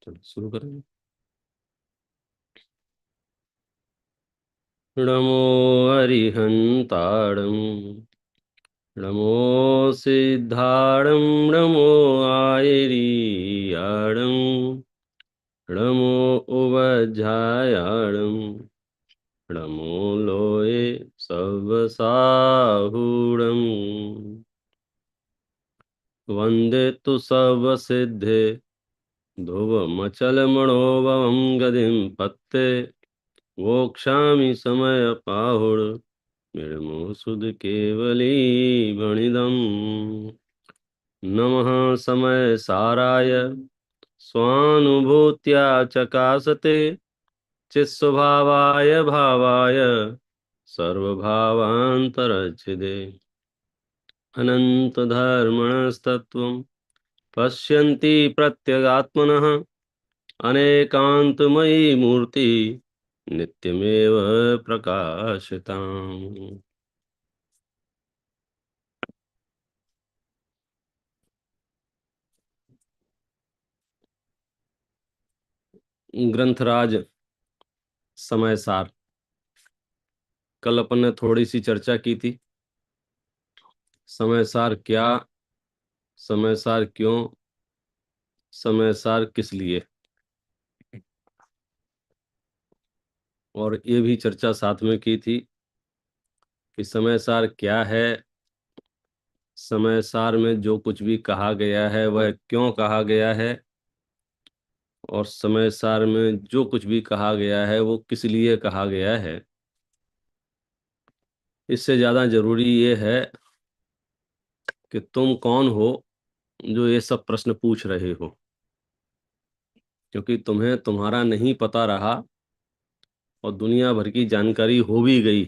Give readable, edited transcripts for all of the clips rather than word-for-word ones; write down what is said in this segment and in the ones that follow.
चलो शुरू करेंगे। नमो हरिहंताणं, नमो सिद्धाणं, नमो आयरीयाणं, नमो उवज्झायाणं, नमो लोये सवसाहुणं। वन्दे तु सर्वसिद्धे ध्रुवमचलमणोभवं गतिं पत्ते वोक्षामि समयपाहुर् निर्मुसुदकेवली वणिदम्। नमः समय साराय स्वानुभूत्या चकासते चित्स्वभावाय भावाय सर्वभावान्तरच्छिदे अनन्तधर्मणस्तत्त्वं पश्यन्ति प्रत्यगात्मनः अनेकान्तमयी मूर्ति नित्यमेव प्रकाशिताम्। ग्रंथराज समय सार। कल अपन ने थोड़ी सी चर्चा की थी। समय सार क्या, समय सार क्यों, समय सार किस लिए, और ये भी चर्चा साथ में की थी कि समय सार क्या है, समय सार में जो कुछ भी कहा गया है वह क्यों कहा गया है, और समय सार में जो कुछ भी कहा गया है वो किस लिए कहा गया है। इससे ज्यादा जरूरी ये है कि तुम कौन हो जो ये सब प्रश्न पूछ रहे हो, क्योंकि तुम्हें तुम्हारा नहीं पता रहा और दुनिया भर की जानकारी हो भी गई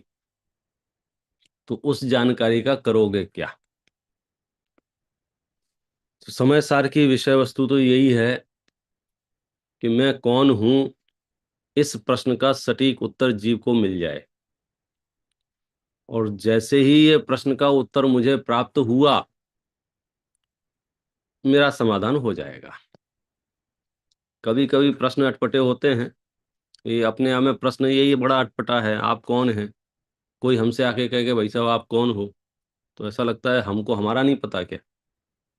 तो उस जानकारी का करोगे क्या। तो समय सार की विषय वस्तु तो यही है कि मैं कौन हूं, इस प्रश्न का सटीक उत्तर जीव को मिल जाए, और जैसे ही ये प्रश्न का उत्तर मुझे प्राप्त हुआ मेरा समाधान हो जाएगा। कभी कभी प्रश्न अटपटे होते हैं, ये अपने आप में प्रश्न यही बड़ा अटपटा है, आप कौन हैं। कोई हमसे आके कहे कि भाई साहब आप कौन हो, तो ऐसा लगता है हमको हमारा नहीं पता क्या।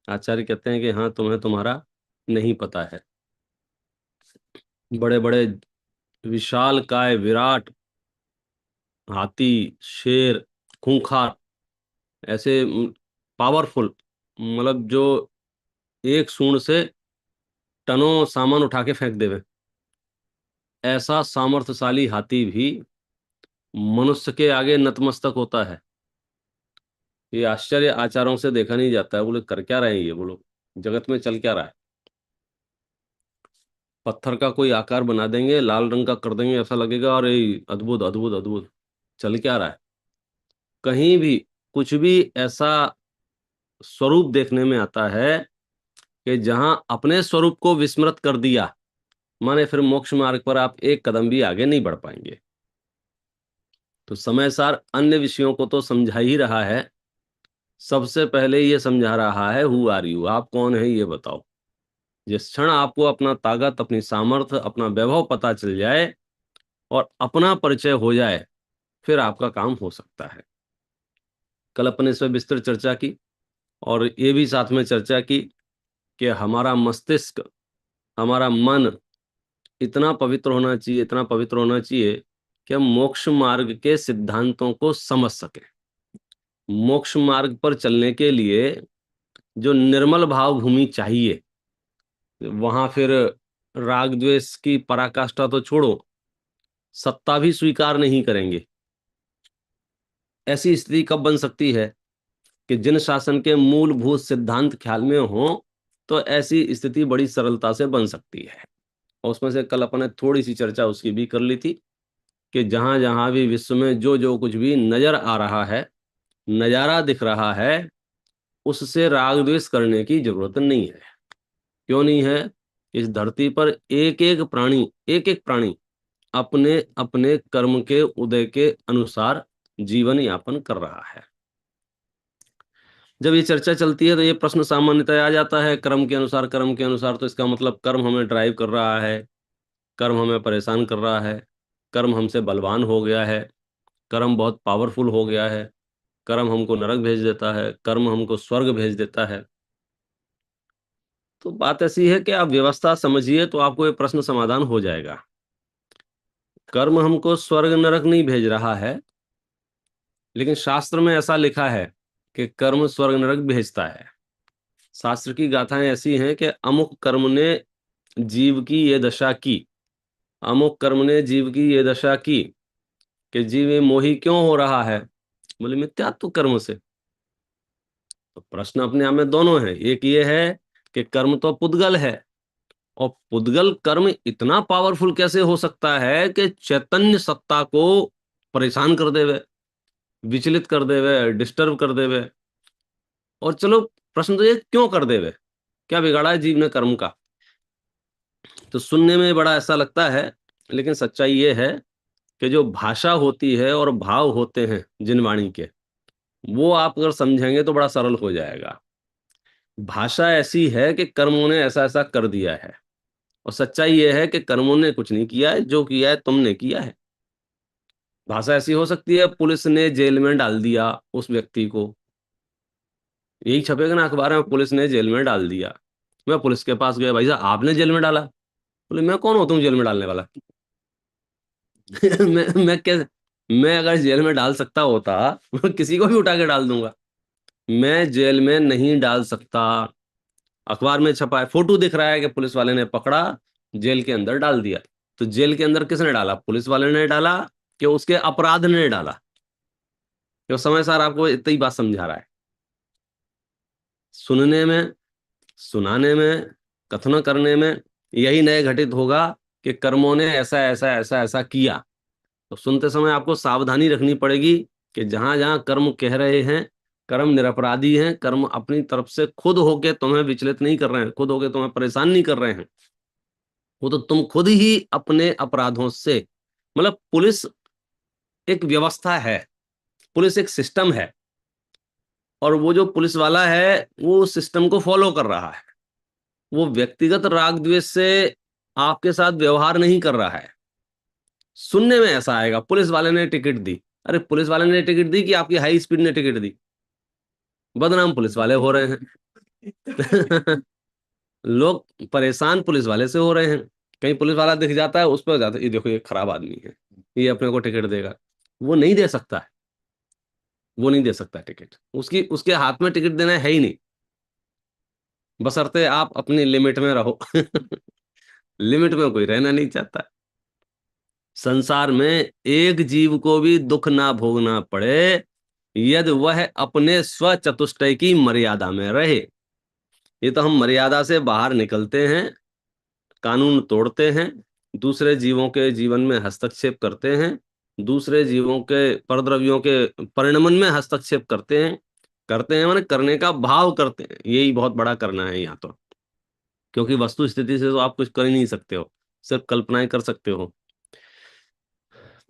आचार्य कहते हैं कि हाँ तुम्हें तुम्हारा नहीं पता है। बड़े बड़े विशाल काय विराट हाथी, शेर, खूंखार, ऐसे पावरफुल, मतलब जो एक सूंड से टनों सामान उठा के फेंक देवे, ऐसा सामर्थ्यशाली हाथी भी मनुष्य के आगे नतमस्तक होता है। ये आश्चर्य आचारों से देखा नहीं जाता है। बोले कर क्या रहे हैं ये, बोलो जगत में चल क्या रहा है। पत्थर का कोई आकार बना देंगे, लाल रंग का कर देंगे, ऐसा लगेगा अरे अद्भुत अद्भुत अद्भुत, चल क्या रहा है। कहीं भी कुछ भी ऐसा स्वरूप देखने में आता है कि जहां अपने स्वरूप को विस्मृत कर दिया, माने फिर मोक्ष मार्ग पर आप एक कदम भी आगे नहीं बढ़ पाएंगे। तो समय सार अन्य विषयों को तो समझा ही रहा है, सबसे पहले ये समझा रहा है हु आर यू, आप कौन है ये बताओ। जिस क्षण आपको अपना ताकत, अपनी सामर्थ्य, अपना वैभव पता चल जाए और अपना परिचय हो जाए, फिर आपका काम हो सकता है। कल अपन ने इस पर विस्तृत चर्चा की, और ये भी साथ में चर्चा की कि हमारा मस्तिष्क, हमारा मन इतना पवित्र होना चाहिए, इतना पवित्र होना चाहिए कि हम मोक्ष मार्ग के सिद्धांतों को समझ सकें। मोक्ष मार्ग पर चलने के लिए जो निर्मल भाव भूमि चाहिए, वहां फिर राग द्वेष की पराकाष्ठा तो छोड़ो, सत्ता भी स्वीकार नहीं करेंगे। ऐसी स्थिति कब बन सकती है कि जिन शासन के मूलभूत सिद्धांत ख्याल में हो तो ऐसी स्थिति बड़ी सरलता से बन सकती है। और उसमें से कल अपन ने थोड़ी सी चर्चा उसकी भी कर ली थी कि जहां जहां भी विश्व में जो जो कुछ भी नजर आ रहा है, नजारा दिख रहा है, उससे राग द्वेष करने की जरूरत नहीं है। क्यों नहीं है? इस धरती पर एक एक प्राणी अपने अपने कर्म के उदय के अनुसार जीवन यापन कर रहा है। जब ये चर्चा चलती है तो ये प्रश्न सामान्यतः आ जाता है, कर्म के अनुसार, कर्म के अनुसार, तो इसका मतलब कर्म हमें ड्राइव कर रहा है, कर्म हमें परेशान कर रहा है, कर्म हमसे बलवान हो गया है, कर्म बहुत पावरफुल हो गया है, कर्म हमको नरक भेज देता है, कर्म हमको स्वर्ग भेज देता है। तो बात ऐसी है कि आप व्यवस्था समझिए तो आपको ये प्रश्न समाधान हो जाएगा। कर्म हमको स्वर्ग नरक नहीं भेज रहा है, लेकिन शास्त्र में ऐसा लिखा है कि कर्म स्वर्ग नरक भेजता है। शास्त्र की गाथाएं ऐसी हैं कि अमुक कर्म ने जीव की ये दशा की, अमुक कर्म ने जीव की ये दशा की, कि जीव ये मोही क्यों हो रहा है? बोले मिथ्यात्व कर्म से। तो प्रश्न अपने आप में दोनों है। एक ये है कि कर्म तो पुद्गल है, और पुद्गल कर्म इतना पावरफुल कैसे हो सकता है कि चैतन्य सत्ता को परेशान कर देवे, विचलित कर देवे, डिस्टर्ब कर देवे। और चलो, प्रश्न तो ये क्यों कर देवे, क्या बिगाड़ा है जीव ने कर्म का? तो सुनने में बड़ा ऐसा लगता है, लेकिन सच्चाई ये है कि जो भाषा होती है और भाव होते हैं जिन वाणी के, वो आप अगर समझेंगे तो बड़ा सरल हो जाएगा। भाषा ऐसी है कि कर्मों ने ऐसा ऐसा कर दिया है, और सच्चाई ये है कि कर्मों ने कुछ नहीं किया है, जो किया है तुमने किया है। भाषा ऐसी हो सकती है, पुलिस ने जेल में डाल दिया उस व्यक्ति को, यही छपेगा ना अखबार में, पुलिस ने जेल में डाल दिया। मैं पुलिस के पास गया, भाई साहब आपने जेल में डाला? बोले मैं कौन होता हूँ जेल में डालने वाला? मैं कैसे, मैं अगर जेल में डाल सकता होता मैं किसी को भी उठा के डाल दूंगा। मैं जेल में नहीं डाल सकता। अखबार में छपा है, फोटो दिख रहा है कि पुलिस वाले ने पकड़ा, जेल के अंदर डाल दिया। तो जेल के अंदर किसने डाला? पुलिस वाले ने डाला कि उसके अपराध ने डाला? जो समय सार आपको इतनी बात समझा रहा है। सुनने में, सुनाने में, कथन करने में यही नए घटित होगा कि कर्मों ने ऐसा ऐसा ऐसा ऐसा किया। तो सुनते समय आपको सावधानी रखनी पड़ेगी कि जहां जहां कर्म कह रहे हैं, कर्म निरपराधी हैं, कर्म अपनी तरफ से खुद होके तुम्हें विचलित नहीं कर रहे हैं, खुद होके तुम्हें परेशान नहीं कर रहे हैं। वो तो तुम खुद ही अपने अपराधों से, मतलब पुलिस एक व्यवस्था है, पुलिस एक सिस्टम है, और वो जो पुलिस वाला है वो सिस्टम को फॉलो कर रहा है। वो व्यक्तिगत राग द्वेष से आपके साथ व्यवहार नहीं कर रहा है। सुनने में ऐसा आएगा, पुलिस वाले ने टिकट दी। अरे पुलिस वाले ने टिकट दी कि आपकी हाई स्पीड ने टिकट दी? बदनाम पुलिस वाले हो रहे हैं। लोग परेशान पुलिस वाले से हो रहे हैं। कहीं पुलिस वाला दिख जाता है, उस पर जाता है, ये देखो ये खराब आदमी है, ये अपने को टिकट देगा। वो नहीं दे सकता है, वो नहीं दे सकता टिकट, उसकी उसके हाथ में टिकट देना है ही नहीं, बशर्ते आप अपनी लिमिट में रहो। लिमिट में कोई रहना नहीं चाहता। संसार में एक जीव को भी दुख ना भोगना पड़े यदि वह अपने स्व चतुष्टय की मर्यादा में रहे। ये तो हम मर्यादा से बाहर निकलते हैं, कानून तोड़ते हैं, दूसरे जीवों के जीवन में हस्तक्षेप करते हैं, दूसरे जीवों के परद्रव्यों के परिणमन में हस्तक्षेप करते हैं माने करने का भाव करते हैं। यही बहुत बड़ा करना है यहाँ तो, क्योंकि वस्तु स्थिति से तो आप कुछ कर ही नहीं सकते हो, सिर्फ कल्पनाएं कर सकते हो।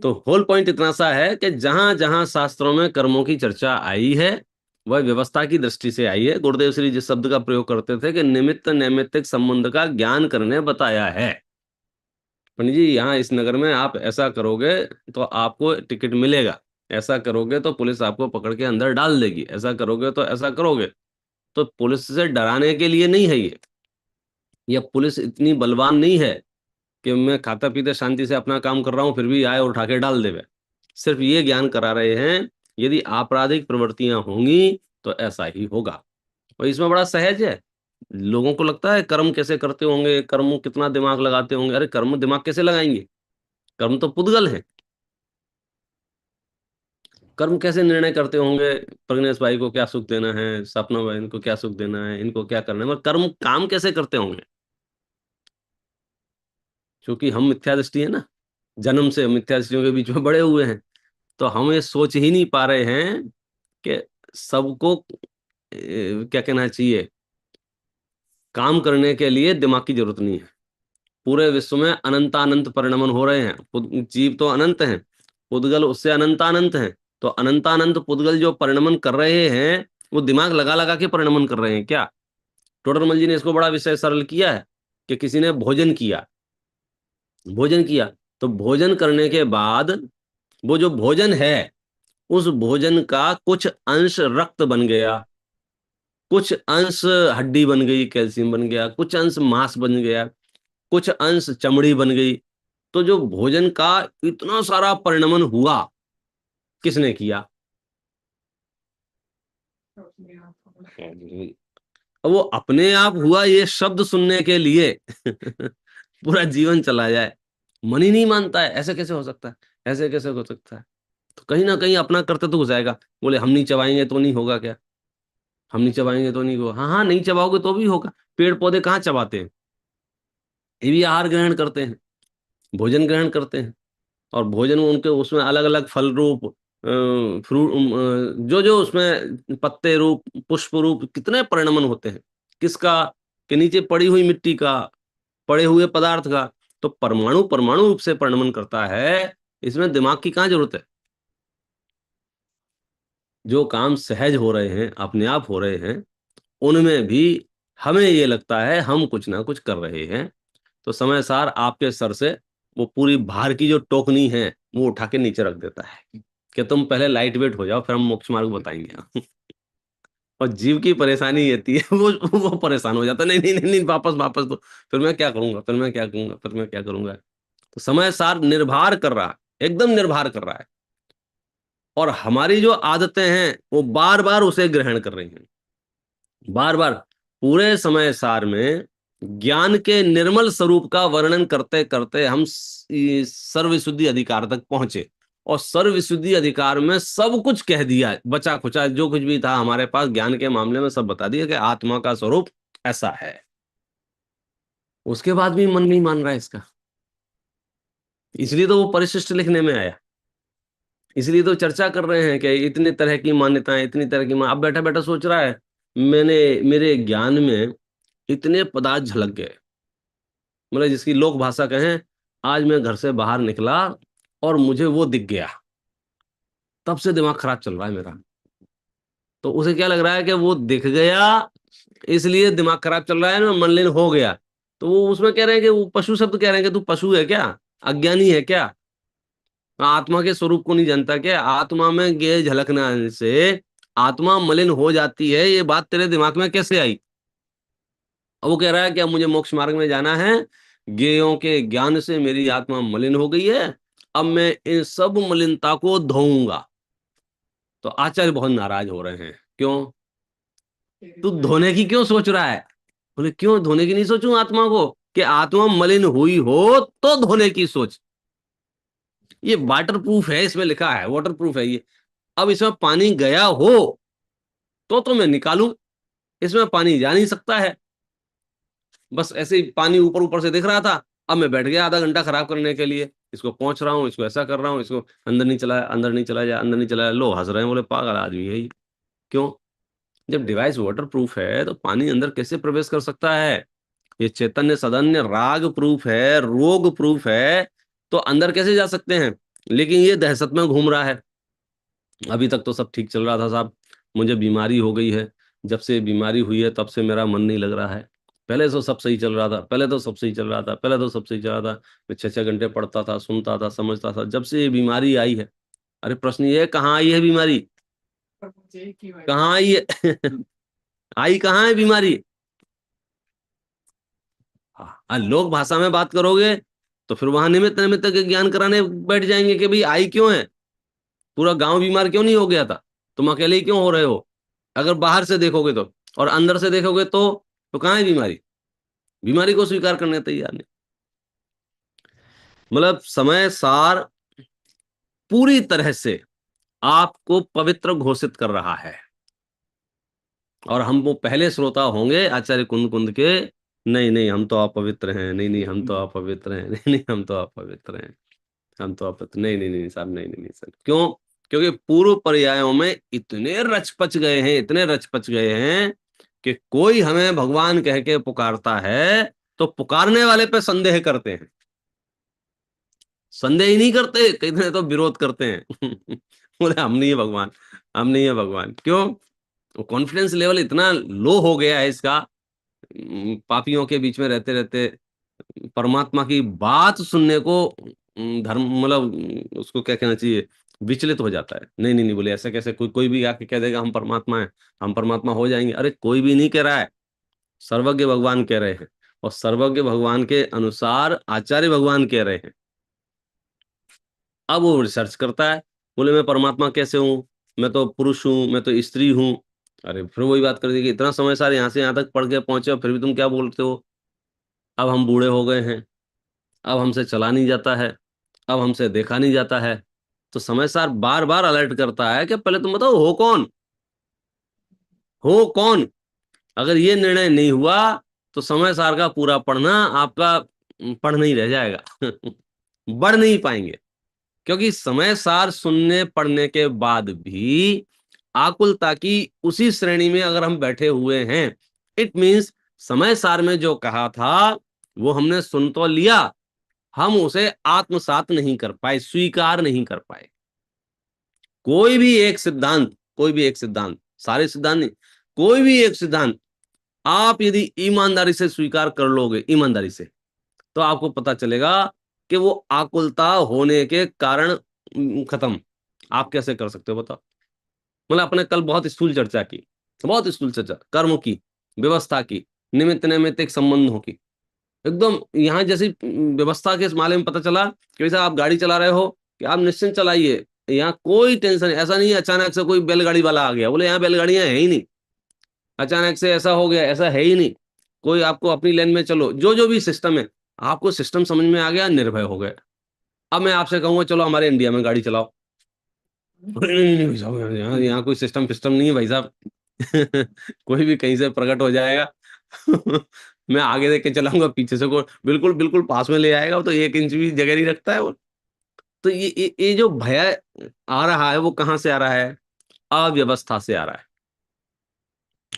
तो होल पॉइंट इतना सा है कि जहां जहां शास्त्रों में कर्मों की चर्चा आई है, वह व्यवस्था की दृष्टि से आई है। गुरुदेव श्री जिस शब्द का प्रयोग करते थे कि निमित्त नैमित्तिक संबंध का ज्ञान करने बताया है। पंडित जी यहाँ इस नगर में आप ऐसा करोगे तो आपको टिकट मिलेगा, ऐसा करोगे तो पुलिस आपको पकड़ के अंदर डाल देगी, ऐसा करोगे तो ऐसा करोगे। तो पुलिस से डराने के लिए नहीं है ये, या पुलिस इतनी बलवान नहीं है कि मैं खाता पीते शांति से अपना काम कर रहा हूं फिर भी आए और उठा के डाल देवे। सिर्फ ये ज्ञान करा रहे हैं, यदि आपराधिक प्रवृत्तियां होंगी तो ऐसा ही होगा। और इसमें बड़ा सहज है। लोगों को लगता है कर्म कैसे करते होंगे, कर्म कितना दिमाग लगाते होंगे। अरे कर्म दिमाग कैसे लगाएंगे? कर्म तो पुद्गल है। कर्म कैसे निर्णय करते होंगे, प्रज्ञेश भाई को क्या सुख देना है, सपना भाई को क्या सुख देना है, इनको क्या करना है, मगर कर्म काम कैसे करते होंगे? क्योंकि हम मिथ्या दृष्टि है ना, जन्म से मिथ्या दृष्टियों के बीच में बड़े हुए हैं, तो हम ये सोच ही नहीं पा रहे हैं कि सबको क्या कहना चाहिए, काम करने के लिए दिमाग की जरूरत नहीं है। पूरे विश्व में अनंतानंत परिणमन हो रहे हैं, जीव तो अनंत हैं, पुद्गल उससे अनंतानंत हैं। तो अनंतानंत पुद्गल जो परिणमन कर रहे हैं, वो दिमाग लगा लगा के परिणमन कर रहे हैं क्या? टोडरमल जी ने इसको बड़ा विषय सरल किया है कि किसी ने भोजन किया, भोजन किया, तो भोजन करने के बाद वो जो भोजन है, उस भोजन का कुछ अंश रक्त बन गया, कुछ अंश हड्डी बन गई, कैल्शियम बन गया, कुछ अंश मांस बन गया, कुछ अंश चमड़ी बन गई। तो जो भोजन का इतना सारा परिणमन हुआ, किसने किया? अब वो अपने आप हुआ, ये शब्द सुनने के लिए पूरा जीवन चला जाए, मन ही नहीं मानता है। ऐसे कैसे हो सकता है, ऐसे कैसे हो सकता है? तो कहीं ना कहीं अपना कर्तव्य तो घुसाएगा, बोले हम नहीं चबाएंगे तो नहीं होगा क्या, हम नहीं चबाएंगे तो नहीं होगा। हाँ हाँ, नहीं चबाओगे तो भी होगा। पेड़ पौधे कहाँ चबाते हैं? ये भी आहार ग्रहण करते हैं, भोजन ग्रहण करते हैं। और भोजन में उनके उसमें अलग अलग फल रूप, फ्रूट, जो जो उसमें पत्ते रूप, पुष्प रूप, कितने परिणमन होते हैं। किसका? के नीचे पड़ी हुई मिट्टी का, पड़े हुए पदार्थ का। तो परमाणु परमाणु रूप से परिणमन करता है, इसमें दिमाग की कहाँ जरूरत है? जो काम सहज हो रहे हैं, अपने आप हो रहे हैं, उनमें भी हमें ये लगता है हम कुछ ना कुछ कर रहे हैं। तो समय सार आपके सर से वो पूरी भार की जो टोकनी है, वो उठा के नीचे रख देता है कि तुम पहले लाइट वेट हो जाओ, फिर हम मोक्ष मार्ग बताएंगे। और जीव की परेशानी ये थी, वो परेशान हो जाता है, नहीं नहीं नहीं नहीं, वापस वापस दो, फिर मैं क्या करूंगा, फिर मैं क्या करूंगा, फिर मैं क्या करूंगा। तो समय सार निर्भर कर रहा है, एकदम निर्भर कर रहा है। और हमारी जो आदतें हैं, वो बार बार उसे ग्रहण कर रही हैं, बार बार। पूरे समय सार में ज्ञान के निर्मल स्वरूप का वर्णन करते करते हम सर्वविशुद्धि अधिकार तक पहुंचे। और सर्वविशुद्धि अधिकार में सब कुछ कह दिया, बचा खुचा जो कुछ भी था हमारे पास ज्ञान के मामले में सब बता दिया कि आत्मा का स्वरूप ऐसा है। उसके बाद भी मन नहीं मान रहा है इसका। इसलिए तो वो परिशिष्ट लिखने में आया, इसलिए तो चर्चा कर रहे हैं कि इतने तरह की मान्यताएं, इतनी तरह की अब बैठा बैठा सोच रहा है, मैंने मेरे ज्ञान में इतने पदार्थ झलक गए, मतलब जिसकी लोक भाषा कहें, आज मैं घर से बाहर निकला और मुझे वो दिख गया, तब से दिमाग खराब चल रहा है मेरा। तो उसे क्या लग रहा है कि वो दिख गया, इसलिए दिमाग खराब चल रहा है ना, मनलिन हो गया। तो वो उसमें कह रहे हैं कि वो पशु शब्द कह रहे हैं कि तू पशु है क्या, अज्ञानी है क्या, आत्मा के स्वरूप को नहीं जानता क्या? आत्मा में गे झलकने से आत्मा मलिन हो जाती है, ये बात तेरे दिमाग में कैसे आई? अब वो कह रहा है कि अब मुझे मोक्ष मार्ग में जाना है, ज्ञेयों के ज्ञान से मेरी आत्मा मलिन हो गई है, अब मैं इन सब मलिनता को धोऊंगा। तो आचार्य बहुत नाराज हो रहे हैं, क्यों? तू धोने की क्यों सोच रहा है? बोले क्यों धोने की नहीं सोचूं आत्मा को, कि आत्मा मलिन हुई हो तो धोने की सोच। ये वाटर प्रूफ है, इसमें लिखा है वाटर प्रूफ है ये। अब इसमें पानी गया हो तो मैं निकालूं, इसमें पानी जा नहीं सकता है। बस ऐसे ही पानी ऊपर ऊपर से दिख रहा था, अब मैं बैठ गया आधा घंटा खराब करने के लिए, इसको पहुंच रहा हूँ, इसको ऐसा कर रहा हूँ, इसको अंदर नहीं चला, अंदर नहीं चला जाए, अंदर नहीं चला जाए। लो हंस रहे हैं, बोले पागल आदमी है ये। क्यों? जब डिवाइस वाटर प्रूफ है तो पानी अंदर कैसे प्रवेश कर सकता है? ये चैतन्य सदन्य राग प्रूफ है, रोग प्रूफ है, तो अंदर कैसे जा सकते हैं? लेकिन ये दहशत में घूम रहा है। अभी तक तो सब ठीक चल रहा था साहब, मुझे बीमारी हो गई है, जब से बीमारी हुई है तब से मेरा मन नहीं लग रहा है। पहले तो सब सही चल रहा था, पहले तो सब सही चल रहा था, पहले तो सब सही चल रहा था, मैं 6 6 घंटे पढ़ता था, सुनता था, समझता था। जब से ये बीमारी आई है, अरे प्रश्न ये है कहाँ आई है बीमारी, कहाँ आई है? आई कहाँ है बीमारी? हाँ, लोग भाषा में बात करोगे तो फिर वहां निमित्त निमित्त के ज्ञान कराने बैठ जाएंगे कि भाई आई क्यों है, पूरा गांव बीमार क्यों नहीं हो गया था, तुम अकेले ही क्यों हो रहे हो? अगर बाहर से देखोगे तो, और अंदर से देखोगे तो कहाँ है बीमारी? बीमारी को स्वीकार करने तैयार नहीं। मतलब समय सार पूरी तरह से आपको पवित्र घोषित कर रहा है। और हम वो पहले श्रोता होंगे आचार्य कुंद कुंद के, नहीं नहीं हम तो अपवित्र हैं, नहीं नहीं हम तो अपवित्र हैं, नहीं नहीं हम तो अपवित्र हैं, हम तो अपवित्र, नहीं नहीं नहीं साहब, नहीं नहीं नहीं सर। क्यों? क्योंकि पूर्व पर्यायों में इतने रच पच गए हैं, इतने रच पच गए हैं कि कोई हमें भगवान कह के पुकारता है तो पुकारने वाले पे संदेह करते हैं। संदेह ही नहीं करते, कितने तो विरोध करते हैं। बोले हम नहीं है भगवान, हम नहीं है भगवान। क्यों? कॉन्फिडेंस लेवल इतना लो हो गया है इसका, पापियों के बीच में रहते रहते परमात्मा की बात सुनने को धर्म मतलब उसको क्या कहना चाहिए, विचलित हो जाता है। नहीं नहीं नहीं, बोले ऐसा कैसे, कोई कोई भी आके कह देगा हम परमात्मा है, हम परमात्मा हो जाएंगे। अरे कोई भी नहीं कह रहा है, सर्वज्ञ भगवान कह रहे हैं, और सर्वज्ञ भगवान के अनुसार आचार्य भगवान कह रहे हैं। अब वो रिसर्च करता है, बोले मैं परमात्मा कैसे हूं, मैं तो पुरुष हूं, मैं तो स्त्री हूं। अरे फिर वही बात कर दी कि इतना समय सारे यहाँ से यहाँ तक पढ़ के पहुंचे और फिर भी तुम क्या बोलते हो? अब हम बूढ़े हो गए हैं, अब हमसे चला नहीं जाता है, अब हमसे देखा नहीं जाता है। तो समय सार बार बार अलर्ट करता है कि पहले तुम बताओ हो कौन, हो कौन। अगर ये निर्णय नहीं हुआ तो समय सार का पूरा पढ़ना आपका पढ़ नहीं रह जाएगा। बढ़ नहीं पाएंगे। क्योंकि समय सार सुनने पढ़ने के बाद भी आकुलता की उसी श्रेणी में अगर हम बैठे हुए हैं, इट मीन्स समय सार में जो कहा था वो हमने सुन तो लिया, हम उसे आत्मसात नहीं कर पाए, स्वीकार नहीं कर पाए। कोई भी एक सिद्धांत, कोई भी एक सिद्धांत, सारे सिद्धांत नहीं, कोई भी एक सिद्धांत आप यदि ईमानदारी से स्वीकार कर लोगे, ईमानदारी से, तो आपको पता चलेगा कि वो आकुलता होने के कारण खत्म। आप कैसे कर सकते हो बताओ? मतलब अपने कल बहुत स्थूल चर्चा की, बहुत स्थूल चर्चा कर्म की, व्यवस्था की, निमित्त नैमित्तिक संबंधों की, एकदम यहाँ जैसी व्यवस्था के इस माले में पता चला कि वैसा आप गाड़ी चला रहे हो कि आप निश्चिंत चलाइए, यहाँ कोई टेंशन, ऐसा नहीं है अचानक से कोई बैलगाड़ी वाला आ गया बोले यहाँ बैलगाड़ियां है ही नहीं, अचानक से ऐसा हो गया, ऐसा है ही नहीं। कोई आपको अपनी लाइन में चलो, जो जो भी सिस्टम है, आपको सिस्टम समझ में आ गया, निर्भय हो गए। अब मैं आपसे कहूंगा चलो हमारे इंडिया में गाड़ी चलाओ, नहीं नहीं नहीं भाई साहब, यहाँ यहाँ कोई सिस्टम सिस्टम नहीं है भाई साहब। कोई भी कहीं से प्रकट हो जाएगा। मैं आगे देख के चलाऊंगा, पीछे से को बिल्कुल बिल्कुल पास में ले आएगा, तो 1 इंच भी जगह नहीं रखता है वो। तो ये जो भय आ रहा है वो कहाँ से आ रहा है? अव्यवस्था से आ रहा है।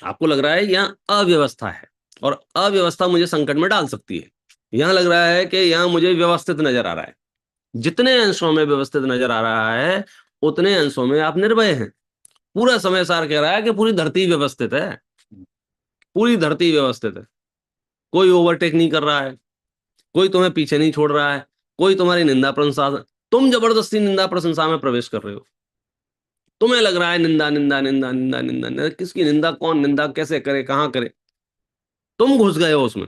आपको लग रहा है यहाँ अव्यवस्था है, और अव्यवस्था मुझे संकट में डाल सकती है। यहाँ लग रहा है कि यहाँ मुझे व्यवस्थित नजर आ रहा है। जितने अंशों में व्यवस्थित नजर आ रहा है उतने अंशों में आप निर्भय हैं। पूरा समय सार कह रहा है कि पूरी धरती व्यवस्थित है, पूरी धरती व्यवस्थित है। कोई ओवरटेक नहीं कर रहा है, कोई तुम्हें पीछे नहीं छोड़ रहा है, कोई तुम्हारी निंदा प्रशंसा, तुम जबरदस्ती निंदा प्रशंसा में प्रवेश कर रहे हो। तुम्हें लग रहा है निंदा निंदा निंदा निंदा निंदा, निंदा। किसकी निंदा? कौन निंदा? कैसे करे? कहाँ करे? तुम घुस गए हो उसमें।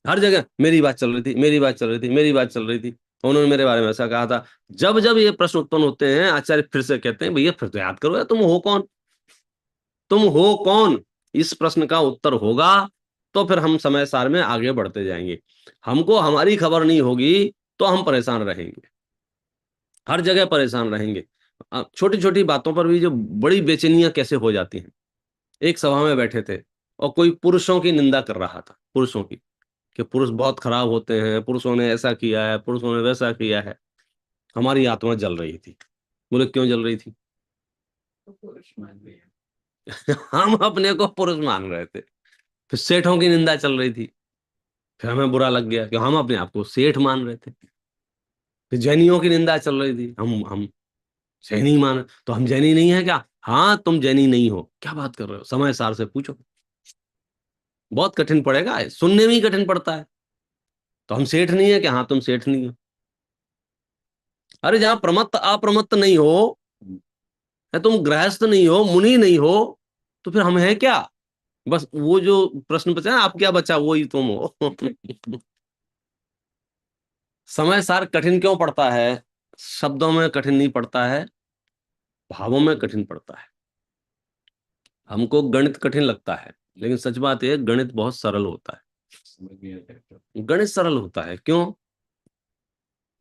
हर जगह मेरी बात चल रही थी, मेरी बात चल रही थी, मेरी बात चल रही थी, उन्होंने मेरे बारे में ऐसा कहा था। जब जब ये प्रश्न उत्पन्न होते हैं आचार्य फिर से कहते हैं भैया फिर तो याद करो यार, तुम हो कौन? तुम हो कौन? इस प्रश्न का उत्तर होगा तो फिर हम समय सार में आगे बढ़ते जाएंगे। हमको हमारी खबर नहीं होगी तो हम परेशान रहेंगे, हर जगह परेशान रहेंगे। छोटी छोटी बातों पर भी जो बड़ी बेचैनियां कैसे हो जाती हैं। एक सभा में बैठे थे और कोई पुरुषों की निंदा कर रहा था, पुरुषों की, कि पुरुष बहुत खराब होते हैं, पुरुषों ने ऐसा किया है, पुरुषों ने वैसा किया है। हमारी आत्मा जल रही थी। बोले क्यों जल रही थी? हम अपने को पुरुष मान रहे थे। फिर सेठों की निंदा चल रही थी, फिर हमें बुरा लग गया कि हम अपने आप को सेठ मान रहे थे। फिर जैनियों की निंदा चल रही थी, हम जैनी मान, तो हम जैनी नहीं है क्या? हाँ तुम जैनी नहीं हो। क्या बात कर रहे हो? समय सार से पूछो। बहुत कठिन पड़ेगा, सुनने में ही कठिन पड़ता है। तो हम सेठ नहीं है क्या? हाँ तुम सेठ नहीं हो। अरे जहां प्रमत्त अप्रमत्त नहीं हो, या तुम गृहस्थ नहीं हो, मुनि नहीं हो, तो फिर हम हैं क्या? बस वो जो प्रश्न बचा ना, आप क्या बचा, वो ही तुम हो। समय सार कठिन क्यों पड़ता है? शब्दों में कठिन नहीं पड़ता है, भावों में कठिन पड़ता है। हमको गणित कठिन लगता है, लेकिन सच बात यह गणित बहुत सरल होता है। गणित सरल होता है क्यों?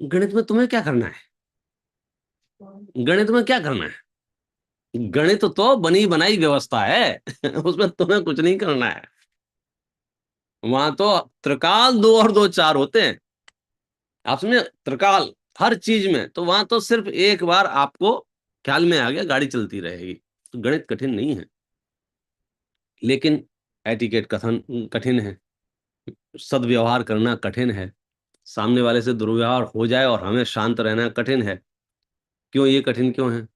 गणित में तुम्हें क्या करना है? गणित में क्या करना है? गणित तो बनी बनाई व्यवस्था है। उसमें तुम्हें कुछ नहीं करना है। वहां तो त्रिकाल 2 और 2 4 होते हैं। आप समझे, त्रिकाल हर चीज में। तो वहां तो सिर्फ एक बार आपको ख्याल में आ गया, गाड़ी चलती रहेगी। तो गणित कठिन नहीं है, लेकिन एटिकेट कथन कठिन है, सदव्यवहार करना कठिन है, सामने वाले से दुर्व्यवहार हो जाए और हमें शांत रहना कठिन है। क्यों ये कठिन क्यों है?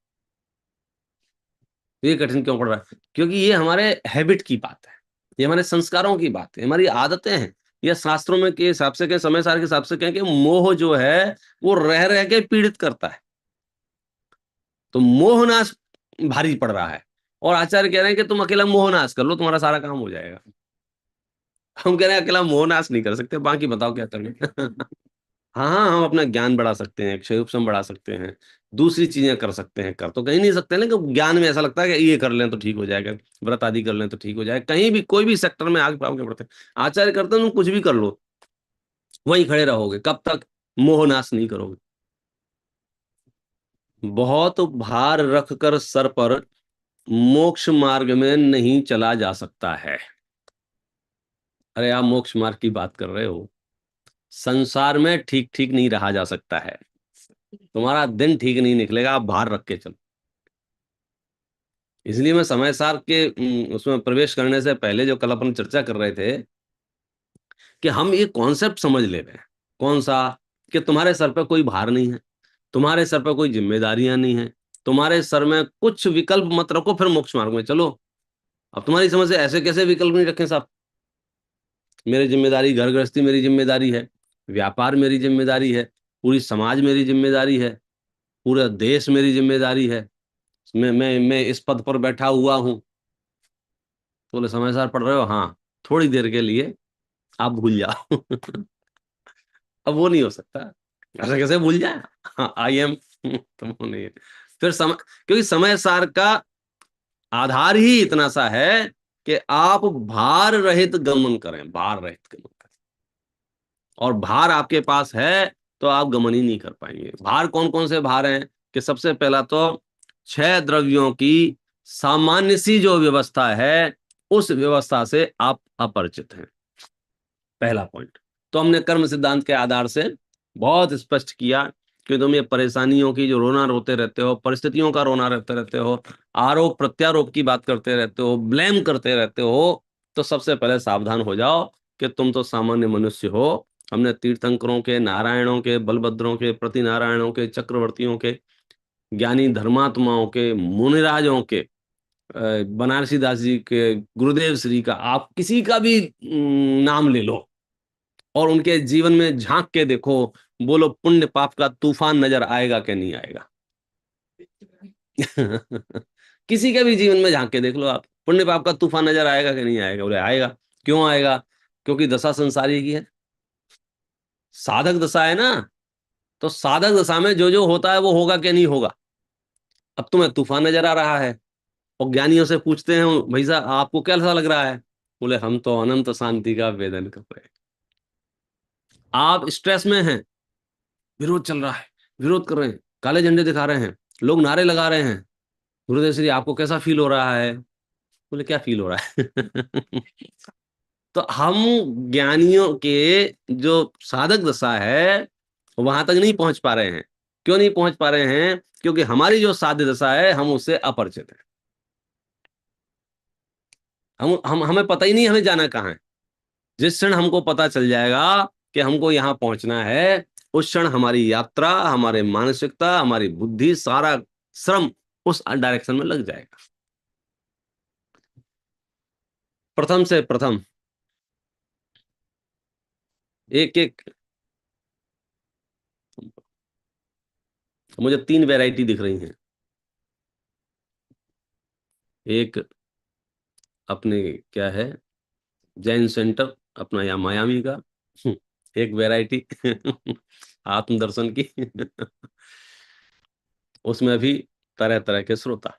ये कठिन क्यों पड़ रहा है? क्योंकि ये हमारे हैबिट की बात है, ये हमारे संस्कारों की बात है, हमारी आदतें हैं। ये शास्त्रों में के हिसाब से, के समय सार के हिसाब से कहें कि मोह जो है वो रह रह के पीड़ित करता है। तो मोहनाश भारी पड़ रहा है, और आचार्य कह रहे हैं कि तुम अकेला मोहनाश कर लो, तुम्हारा सारा काम हो जाएगा। हम कह रहे हैं अकेला मोहनाश नहीं कर सकते, बाकी बताओ क्या करना। हाँ हाँ, हम अपना ज्ञान बढ़ा सकते हैं, क्षयोपम बढ़ा सकते हैं, दूसरी चीजें कर सकते हैं। कर तो कहीं नहीं सकते, लेकिन ज्ञान में ऐसा लगता है कि ये कर लें तो ठीक हो जाएगा, व्रत आदि कर लें तो ठीक हो जाएगा, कहीं भी कोई भी सेक्टर में आगे पाओगे बढ़ते हैं। आचार्य करते हैं तुम कुछ भी कर लो, वहीं खड़े रहोगे कब तक? मोहनाश नहीं करोगे। बहुत भार रखकर सर पर मोक्ष मार्ग में नहीं चला जा सकता है। अरे आप मोक्ष मार्ग की बात कर रहे हो, संसार में ठीक ठीक नहीं रहा जा सकता है। तुम्हारा दिन ठीक नहीं निकलेगा, आप भार रख के चलो। इसलिए मैं समय सार के उसमें प्रवेश करने से पहले जो कल अपन चर्चा कर रहे थे, कि हम ये कॉन्सेप्ट समझ ले रहे हैं। कौन सा? कि तुम्हारे सर पे कोई भार नहीं है, तुम्हारे सर पे कोई जिम्मेदारियां नहीं है, तुम्हारे सर में कुछ विकल्प मत रखो, फिर मोक्ष मार्ग में चलो। अब तुम्हारी समझ से ऐसे कैसे विकल्प नहीं रखें साहब? मेरी जिम्मेदारी, घर गृहस्थी मेरी जिम्मेदारी है, व्यापार मेरी जिम्मेदारी है, पूरी समाज मेरी जिम्मेदारी है, पूरा देश मेरी जिम्मेदारी है, मैं इस पद पर बैठा हुआ हूं। तो बोले समय सार पढ़ रहे हो? हाँ, थोड़ी देर के लिए आप भूल जाओ। अब वो नहीं हो सकता, ऐसे कैसे भूल जाए? हाँ, आई एम। तो वो नहीं है। फिर समय, क्योंकि समय सार का आधार ही इतना सा है कि आप भार रहित गमन करें, भार रहित गमन करें। और भार आपके पास है तो आप गमन ही नहीं कर पाएंगे। भार कौन कौन से भार हैं? कि सबसे पहला तो 6 द्रव्यों की सामान्य सी जो व्यवस्था है, उस व्यवस्था से आप अपरिचित हैं। पहला पॉइंट। तो हमने कर्म सिद्धांत के आधार से बहुत स्पष्ट किया कि तुम ये परेशानियों की जो रोना रोते रहते हो, परिस्थितियों का रोना रहते रहते हो, आरोप प्रत्यारोप की बात करते रहते हो, ब्लेम करते रहते हो, तो सबसे पहले सावधान हो जाओ कि तुम तो सामान्य मनुष्य हो। हमने तीर्थंकरों के, नारायणों के, बलभद्रों के, प्रति नारायणों के, चक्रवर्तियों के, ज्ञानी धर्मात्माओं के, मुनिराजों के, बनारसी दास जी के, गुरुदेव श्री का, आप किसी का भी नाम ले लो और उनके जीवन में झांक के देखो, बोलो पुण्य पाप का तूफान नजर आएगा कि नहीं आएगा? किसी के भी जीवन में झांक के देख लो आप, पुण्य पाप का तूफान नजर आएगा कि नहीं आएगा? बोले आएगा। क्यों आएगा? क्योंकि दशा संसारी की है, साधक दशा है ना। तो साधक दशा में जो जो होता है वो होगा कि नहीं होगा? अब तुम्हें तूफान नजर आ रहा है, और ज्ञानियों से पूछते हैं, भाई साहब आपको कैसा लग रहा है? बोले हम तो अनंत शांति का वेदन कर रहे हैं। आप स्ट्रेस में हैं, विरोध चल रहा है, विरोध कर रहे हैं, काले झंडे दिखा रहे हैं, लोग नारे लगा रहे हैं, गुरुदेव श्री आपको कैसा फील हो रहा है? बोले क्या फील हो रहा है? तो हम ज्ञानियों के जो साधक दशा है वहां तक नहीं पहुंच पा रहे हैं। क्यों नहीं पहुंच पा रहे हैं? क्योंकि हमारी जो साध्य दशा है हम उससे अपरिचित हैं। हम हमें पता ही नहीं हमें जाना कहाँ है। जिस क्षण हमको पता चल जाएगा कि हमको यहाँ पहुंचना है, उस क्षण हमारी यात्रा, हमारे मानसिकता, हमारी बुद्धि, सारा श्रम उस डायरेक्शन में लग जाएगा। प्रथम से प्रथम एक एक, मुझे 3 वैरायटी दिख रही हैं। एक अपने क्या है, जैन सेंटर अपना या मायामी का। एक वैरायटी आत्मदर्शन की। उसमें भी तरह तरह के श्रोता।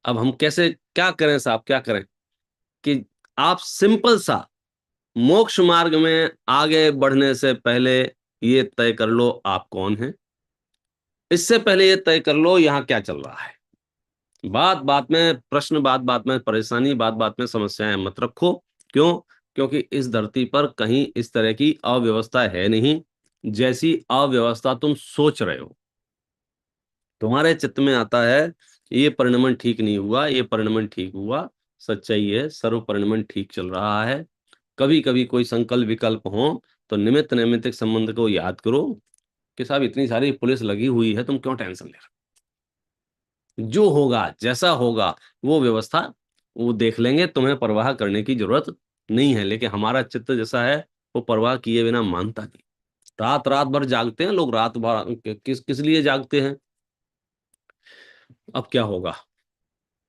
अब हम कैसे क्या करें साहब, क्या करें? कि आप सिंपल सा मोक्ष मार्ग में आगे बढ़ने से पहले ये तय कर लो आप कौन हैं, इससे पहले ये तय कर लो यहाँ क्या चल रहा है। बात बात में प्रश्न, बात बात में परेशानी, बात बात में समस्याएं मत रखो। क्यों? क्योंकि इस धरती पर कहीं इस तरह की अव्यवस्था है नहीं जैसी अव्यवस्था तुम सोच रहे हो। तुम्हारे चित्त में आता है ये परिणमन ठीक नहीं हुआ, ये परिणमन ठीक हुआ। सच्चाई है, सर्व परिणमन ठीक चल रहा है। कभी कभी कोई संकल्प विकल्प हो तो निमित्त नैमित्तिक संबंध को याद करो कि साहब इतनी सारी पुलिस लगी हुई है, तुम क्यों टेंशन ले रहे हो? जो होगा जैसा होगा वो व्यवस्था वो देख लेंगे, तुम्हें परवाह करने की जरूरत नहीं है। लेकिन हमारा चित्त जैसा है वो परवाह किए बिना मानता नहीं। रात रात भर जागते हैं लोग, रात भर किस किस लिए जागते हैं? अब क्या होगा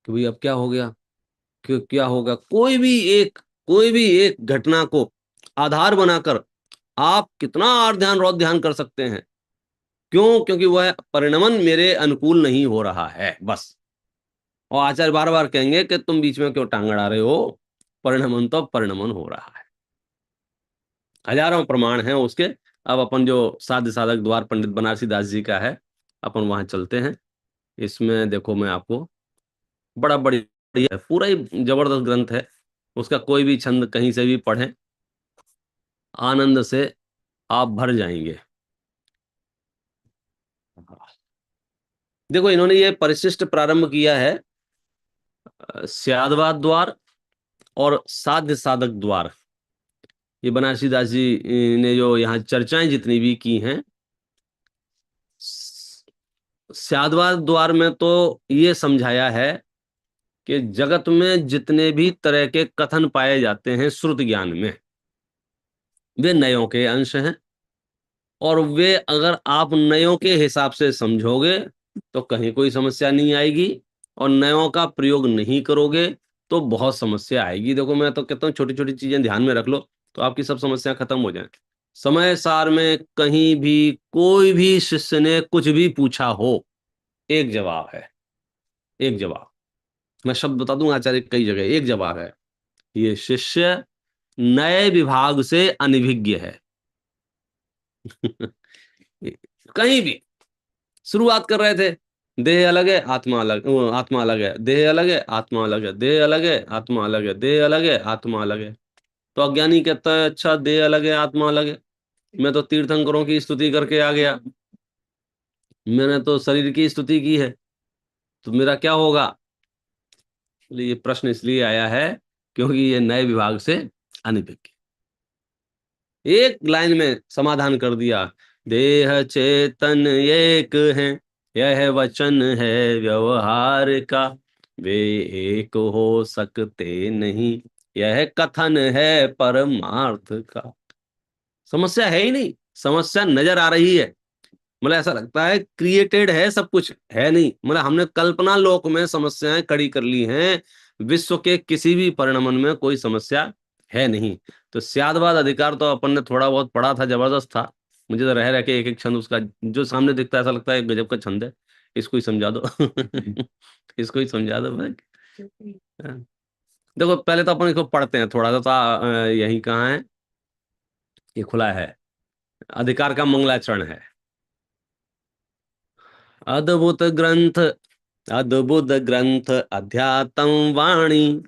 कि भाई अब क्या हो गया, क्या होगा? कोई भी एक घटना को आधार बनाकर आप कितना और ध्यान और ध्यान कर सकते हैं। क्यों? क्योंकि वह परिणमन मेरे अनुकूल नहीं हो रहा है, बस। और आचार्य बार बार कहेंगे कि तुम बीच में क्यों टांग अड़ा रहे हो, परिणमन तो परिणमन हो रहा है। हजारों प्रमाण हैं उसके। अब अपन जो साध्य साधक द्वार पंडित बनारसी दास जी का है, अपन वहां चलते हैं। इसमें देखो मैं आपको बड़ा बढ़िया है, पूरा ही जबरदस्त ग्रंथ है। उसका कोई भी छंद कहीं से भी पढ़ें, आनंद से आप भर जाएंगे। देखो इन्होंने ये परिशिष्ट प्रारंभ किया है, स्यादवाद द्वार और साध्य साधक द्वार। ये बनारसी दास जी ने जो यहाँ चर्चाएं जितनी भी की हैं, स्यादवाद द्वार में तो ये समझाया है कि जगत में जितने भी तरह के कथन पाए जाते हैं श्रुत ज्ञान में, वे नयों के अंश हैं। और वे अगर आप नयों के हिसाब से समझोगे तो कहीं कोई समस्या नहीं आएगी, और नयों का प्रयोग नहीं करोगे तो बहुत समस्या आएगी। देखो मैं तो कहता हूँ छोटी छोटी चीजें ध्यान में रख लो तो आपकी सब समस्या खत्म हो जाए। समय सार में कहीं भी कोई भी शिष्य ने कुछ भी पूछा हो, एक जवाब है। एक जवाब, मैं शब्द बता दूं आचार्य कई जगह, एक जवाब है, ये शिष्य नए विभाग से अनभिज्ञ है। कहीं भी शुरुआत कर रहे थे, देह अलग है आत्मा अलग, आत्मा अलग है, देह अलग है आत्मा अलग है, देह अलग है आत्मा अलग है, देह अलग है आत्मा अलग है। तो अज्ञानी कहता है अच्छा देह अलग है आत्मा अलग है, मैं तो तीर्थंकरों की स्तुति करके आ गया, मैंने तो शरीर की स्तुति की है, तो मेरा क्या होगा? ये प्रश्न इसलिए आया है क्योंकि ये नए विभाग से अनभिज्ञ। एक लाइन में समाधान कर दिया, देह चेतन एक है, यह वचन है व्यवहार का, वे एक हो सकते नहीं, यह कथन है परमार्थ का। समस्या है ही नहीं, समस्या नजर आ रही है। मतलब ऐसा लगता है क्रिएटेड है सब कुछ, है नहीं। मतलब हमने कल्पना लोक में समस्याएं खड़ी कर ली हैं, विश्व के किसी भी परिणमन में कोई समस्या है नहीं। तो स्यादवाद अधिकार तो अपन ने थोड़ा बहुत पढ़ा था, जबरदस्त था। मुझे तो रह रह के एक एक छंद उसका जो सामने दिखता है ऐसा लगता है गजब का छंद है, इसको ही समझा दो। इसको ही समझा दो भाई। हाँ। देखो पहले तो अपन इसको पढ़ते हैं थोड़ा सा, तो यही कहाँ है, ये खुला है, अधिकार का मंगलाचरण है। अद्भुत ग्रंथ, अद्भुत ग्रंथ अध्यात्म वाणी,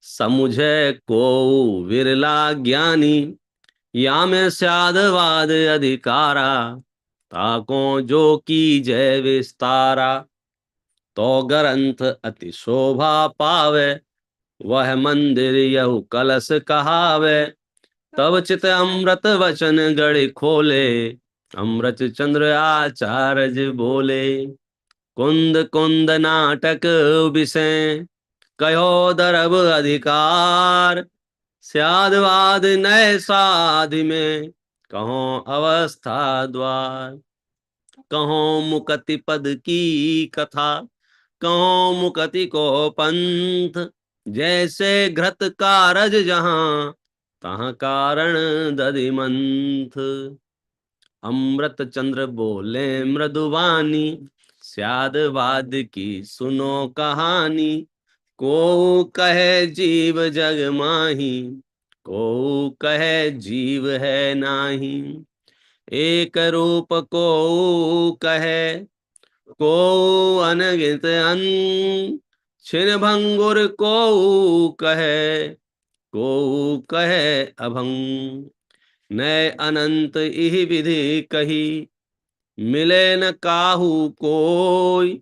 समुझे को विरला ज्ञानी, या में स्यादवाद अधिकारा, ताको जो की जय विस्तारा, तो ग्रंथ अति शोभा पावे, वह मंदिर यहु कलश कहावे, तब चित अमृत वचन गढ़ खोले, अमृत चंद्र आचार्य बोले, कुंद कुंद नाटक विषय, कहो दरब अधिकार, स्यादवाद नए साधि में, कहो अवस्था द्वार, कहो मुक्ति पद की कथा, कहो मुक्ति को पंथ, जैसे घृत कारज जहां, तहाँ कारण दधिमंथ, अमृत चंद्र बोले मृदुवानी, स्यादवाद की सुनो कहानी, को कहे जीव जग माही, को कहे जीव है नाही, एक रूप को कहे, को अनगित अन, छिन भंगुर को कहे, को कहे अभंग। नए अनंत इह विधि कही, मिले न काहू कोई,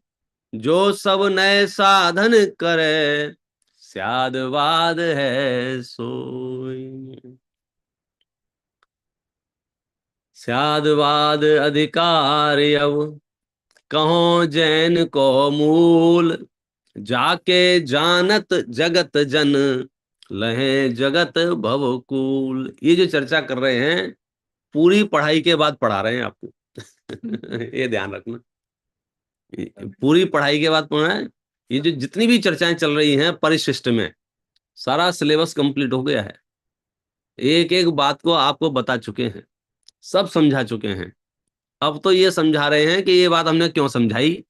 जो सब नए साधन करे, स्यादवाद है सोई। स्यादवाद अधिकार अब, कहो जैन को मूल, जाके जानत जगत जन, लहे जगत भवकूल। ये जो चर्चा कर रहे हैं पूरी पढ़ाई के बाद पढ़ा रहे हैं आपको। ये ध्यान रखना, पूरी पढ़ाई के बाद पढ़ा है। ये जो जितनी भी चर्चाएं चल रही हैं परिशिष्ट में, सारा सिलेबस कंप्लीट हो गया है। एक एक बात को आपको बता चुके हैं, सब समझा चुके हैं। अब तो ये समझा रहे हैं कि ये बात हमने क्यों समझाई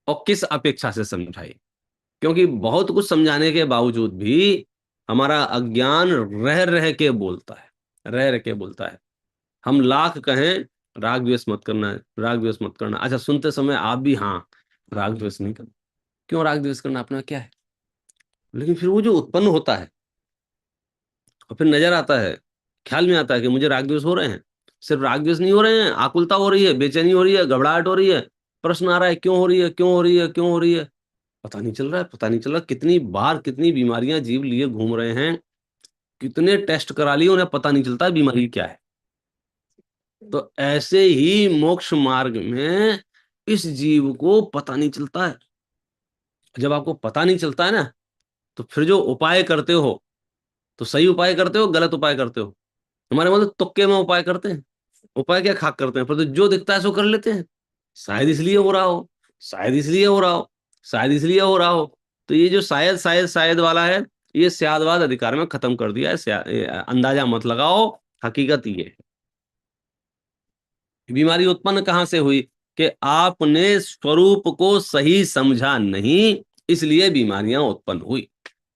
और किस अपेक्षा से समझाई। क्योंकि बहुत कुछ समझाने के बावजूद भी हमारा अज्ञान रह रह के बोलता है, रह रह के बोलता है। हम लाख कहें राग द्वेष मत करना है, राग द्वेष मत करना। अच्छा, सुनते समय आप भी हाँ राग द्वेष नहीं करना। क्यों राग द्वेष करना, अपना क्या है? लेकिन फिर वो जो उत्पन्न होता है और फिर नजर आता है, ख्याल में आता है कि मुझे राग द्वेष हो रहे हैं। सिर्फ राग द्वेष नहीं हो रहे हैं, आकुलता हो रही है, बेचैनी हो रही है, घबराहट हो रही है। प्रश्न आ रहा है क्यों हो रही है, क्यों हो रही है, क्यों हो रही है? पता नहीं चल रहा है, पता नहीं चल रहा। कितनी बार कितनी बीमारियां जीव लिए घूम रहे हैं, कितने टेस्ट करा लिए, उन्हें पता नहीं चलता बीमारी क्या है। तो ऐसे ही मोक्ष मार्ग में इस जीव को पता नहीं चलता है। जब आपको पता नहीं चलता है ना, तो फिर जो उपाय करते हो तो सही उपाय करते हो, गलत उपाय करते हो। हमारे मतलब तुक्के में उपाय करते हैं। उपाय क्या खाक करते हैं, पर तो जो दिखता है सो कर लेते हैं। शायद इसलिए हो रहा हो, शायद इसलिए हो रहा हो, शायद इसलिए हो रहा हो। तो ये जो शायद शायद शायद वाला है, ये स्यादवाद अधिकार में खत्म कर दिया है। अंदाजा मत लगाओ, हकीकत ये है। बीमारी उत्पन्न कहां से हुई? कि आपने स्वरूप को सही समझा नहीं, इसलिए बीमारियां उत्पन्न हुई।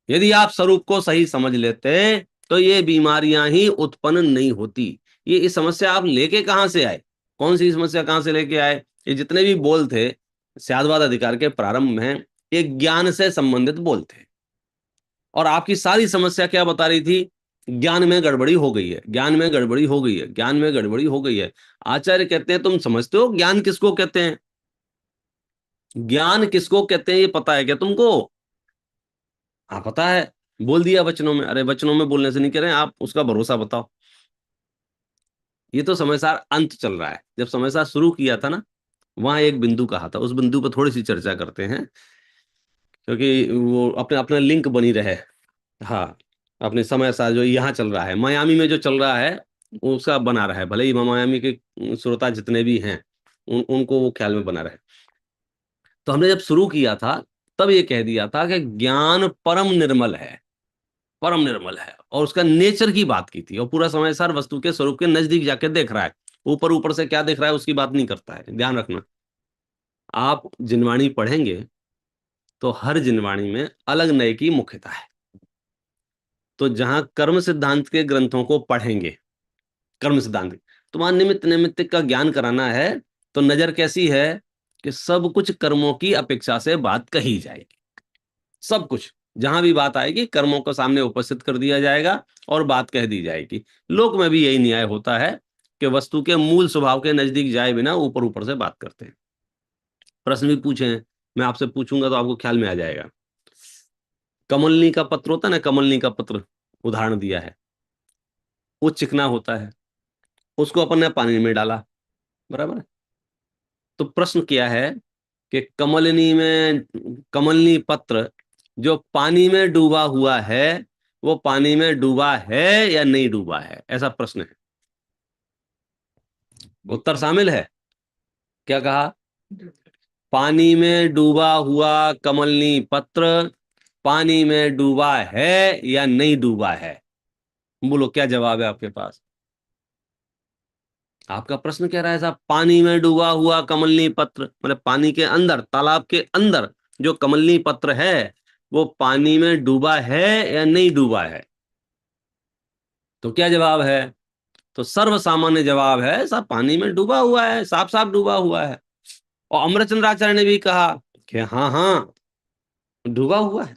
यदि आप स्वरूप को सही समझ लेते तो ये बीमारियां ही उत्पन्न नहीं होती। ये समस्या आप लेके कहां से आए? कौन सी समस्या कहां से लेके आए? ये जितने भी बोल थे स्यादवाद अधिकार के प्रारंभ में, ये ज्ञान से संबंधित बोल थे। और आपकी सारी समस्या क्या बता रही थी? ज्ञान में गड़बड़ी हो गई है, ज्ञान में गड़बड़ी हो गई है, ज्ञान में गड़बड़ी हो गई है। आचार्य कहते हैं तुम समझते हो ज्ञान किसको कहते हैं? ज्ञान किसको कहते हैं ये पता है क्या तुमको? हाँ पता है, बोल दिया वचनों में। अरे वचनों में बोलने से नहीं कह रहे हैं, आप उसका भरोसा बताओ। ये तो समय सार अंत चल रहा है। जब समय सार शुरू किया था ना, वहां एक बिंदु कहा था, उस बिंदु पर थोड़ी सी चर्चा करते हैं, क्योंकि वो अपने अपना लिंक बनी रहे। हाँ, अपने समय सार जो यहाँ चल रहा है, मायामी में जो चल रहा है उसका बना रहा है। भले ही मायामी के श्रोता जितने भी हैं उनको वो ख्याल में बना रहे। तो हमने जब शुरू किया था तब ये कह दिया था कि ज्ञान परम निर्मल है, परम निर्मल है, और उसका नेचर की बात की थी। और पूरा समय सार वस्तु के स्वरूप के नजदीक जाके देख रहा है। ऊपर ऊपर से क्या देख रहा है उसकी बात नहीं करता है। ध्यान रखना, आप जिनवाणी पढ़ेंगे तो हर जिनवाणी में अलग नय की मुख्यता है। तो जहां कर्म सिद्धांत के ग्रंथों को पढ़ेंगे, कर्म सिद्धांत, तुम्हारा निमित्त नैमित्तिक का ज्ञान कराना है, तो नजर कैसी है कि सब कुछ कर्मों की अपेक्षा से बात कही जाएगी। सब कुछ जहां भी बात आएगी कर्मों को सामने उपस्थित कर दिया जाएगा और बात कह दी जाएगी। लोक में भी यही न्याय होता है कि वस्तु के मूल स्वभाव के नजदीक जाए बिना ऊपर ऊपर से बात करते हैं। प्रश्न भी पूछे, मैं आपसे पूछूंगा तो आपको ख्याल में आ जाएगा। कमलनी का पत्र होता है ना, कमलनी का पत्र उदाहरण दिया है, वो चिकना होता है, उसको अपन ने पानी में डाला, बराबर है। तो प्रश्न क्या है कि कमलनी पत्र जो पानी में डूबा हुआ है, वो पानी में डूबा है या नहीं डूबा है? ऐसा प्रश्न है। उत्तर शामिल है? क्या कहा? पानी में डूबा हुआ कमलनी पत्र पानी में डूबा है या नहीं डूबा है? बोलो क्या जवाब है आपके पास? आपका प्रश्न कह रहा है साहब, पानी में डूबा हुआ कमलनी पत्र, मतलब पानी के अंदर, तालाब के अंदर जो कमलनी पत्र है वो पानी में डूबा है या नहीं डूबा है? तो क्या जवाब है? तो सर्व सामान्य जवाब है साहब, पानी में डूबा हुआ है, साफ साफ डूबा हुआ है। और अमरचंद्राचार्य ने भी कहा कि हाँ हाँ डूबा हुआ है।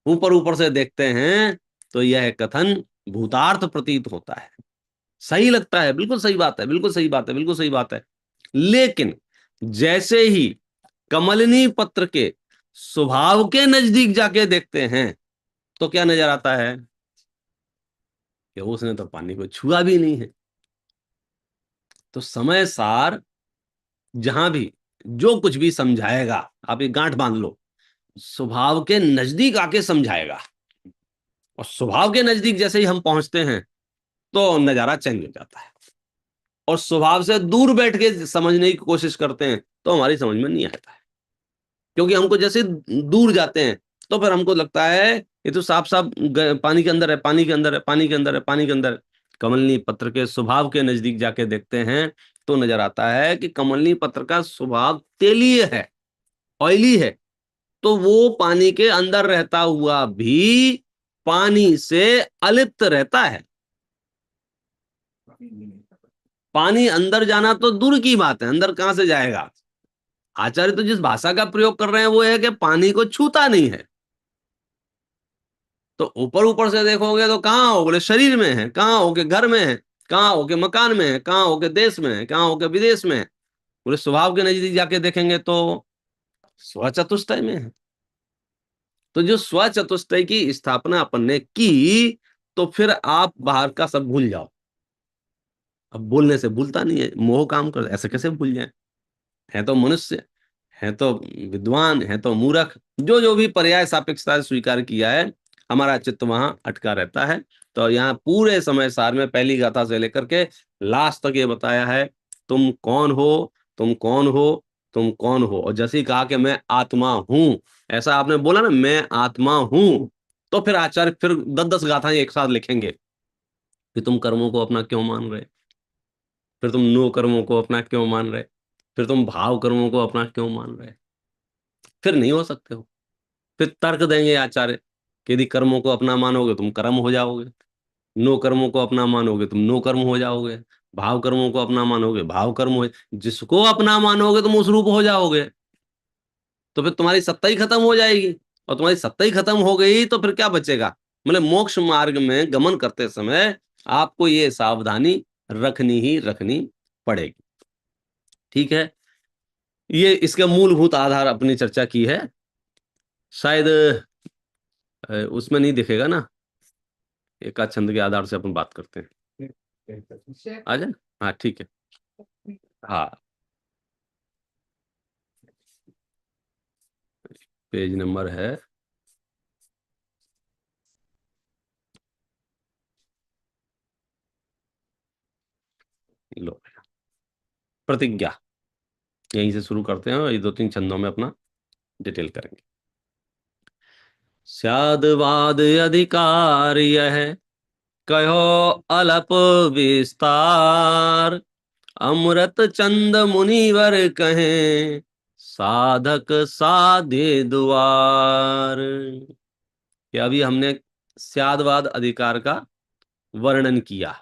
ऊपर ऊपर से देखते हैं तो यह कथन भूतार्थ प्रतीत होता है, सही लगता है, बिल्कुल सही बात है, बिल्कुल सही बात है, बिल्कुल सही बात है। लेकिन जैसे ही कमलिनी पत्र के स्वभाव के नजदीक जाके देखते हैं तो क्या नजर आता है कि उसने तो पानी को छुआ भी नहीं है। तो समय सार जहां भी जो कुछ भी समझाएगा, आप ये गांठ बांध लो, स्वभाव के नजदीक आके समझाएगा। और स्वभाव के नजदीक जैसे ही हम पहुंचते हैं तो नजारा चेंज हो जाता है। और स्वभाव से दूर बैठ के समझने की कोशिश करते हैं तो हमारी समझ में नहीं आता है, क्योंकि हमको जैसे दूर जाते हैं तो फिर हमको लगता है ये तो साफ साफ पानी के अंदर है, पानी के अंदर है, पानी के अंदर है, पानी के अंदर है। कमलनी पत्र के स्वभाव के नजदीक जाके देखते हैं तो नजर आता है कि कमलनी पत्र का स्वभाव तेलीय है, ऑयली है। तो वो पानी के अंदर रहता हुआ भी पानी से अलिप्त रहता है। पानी अंदर जाना तो दूर की बात है, अंदर कहां से जाएगा। आचार्य तो जिस भाषा का प्रयोग कर रहे हैं वो है कि पानी को छूता नहीं है। तो ऊपर ऊपर से देखोगे तो कहाँ हो, बोले शरीर में है, कहाँ हो के घर में है, कहाँ हो के मकान में है, कहाँ हो के देश में है, कहाँ हो के विदेश में है। बोले स्वभाव के नजदीक जाके देखेंगे तो स्वचतुष्टय में है। तो जो स्वचतुष्टय की स्थापना अपन ने की तो फिर आप बाहर का सब भूल जाओ। अब बोलने से भूलता नहीं है, मोह काम कर, ऐसे कैसे भूल जाए। है तो मनुष्य, है तो विद्वान, है तो मूर्ख, जो जो भी पर्याय सापेक्षता से स्वीकार किया है, हमारा चित्त वहां अटका रहता है। तो यहाँ पूरे समय सार में पहली गाथा से लेकर के लास्ट तक ये बताया है, तुम कौन हो, तुम कौन हो, तुम कौन हो। और जैसे ही कहा कि मैं आत्मा हूं, ऐसा आपने बोला ना, मैं आत्मा हूं, तो फिर आचार्य फिर 10-10 गाथाएं एक साथ लिखेंगे कि तुम कर्मों को अपना क्यों मान रहे, फिर तुम नो कर्मों को अपना क्यों मान रहे, फिर तुम भाव कर्मों को अपना क्यों मान रहे। फिर नहीं हो सकते हो। फिर तर्क देंगे आचार्य कि यदि कर्मों को अपना मानोगे तुम कर्म हो जाओगे, नो कर्मों को अपना मानोगे तुम नो कर्म हो जाओगे, भाव कर्मों को अपना मानोगे भाव कर्म हो, जिसको अपना मानोगे तुम उस रूप हो जाओगे। तो फिर तुम्हारी सत्ता ही खत्म हो जाएगी। और तुम्हारी सत्ता ही खत्म हो गई तो फिर क्या बचेगा। मतलब मोक्ष मार्ग में गमन करते समय आपको ये सावधानी रखनी ही रखनी पड़ेगी। ठीक है, ये इसका मूलभूत आधार अपनी चर्चा की है। शायद उसमें नहीं दिखेगा ना, एकाद छंद के आधार से अपन बात करते हैं, आ जाए। हाँ ठीक है। हाँ, पेज नंबर है, लो, प्रतिज्ञा। यहीं से शुरू करते हैं और ये 2-3 छंदों में अपना डिटेल करेंगे। स्यादवाद अधिकार यह कहो अलप विस्तार, अमृत चंद मुनिवर कहें साधक साधे द्वार। कि अभी हमने स्यादवाद अधिकार का वर्णन किया।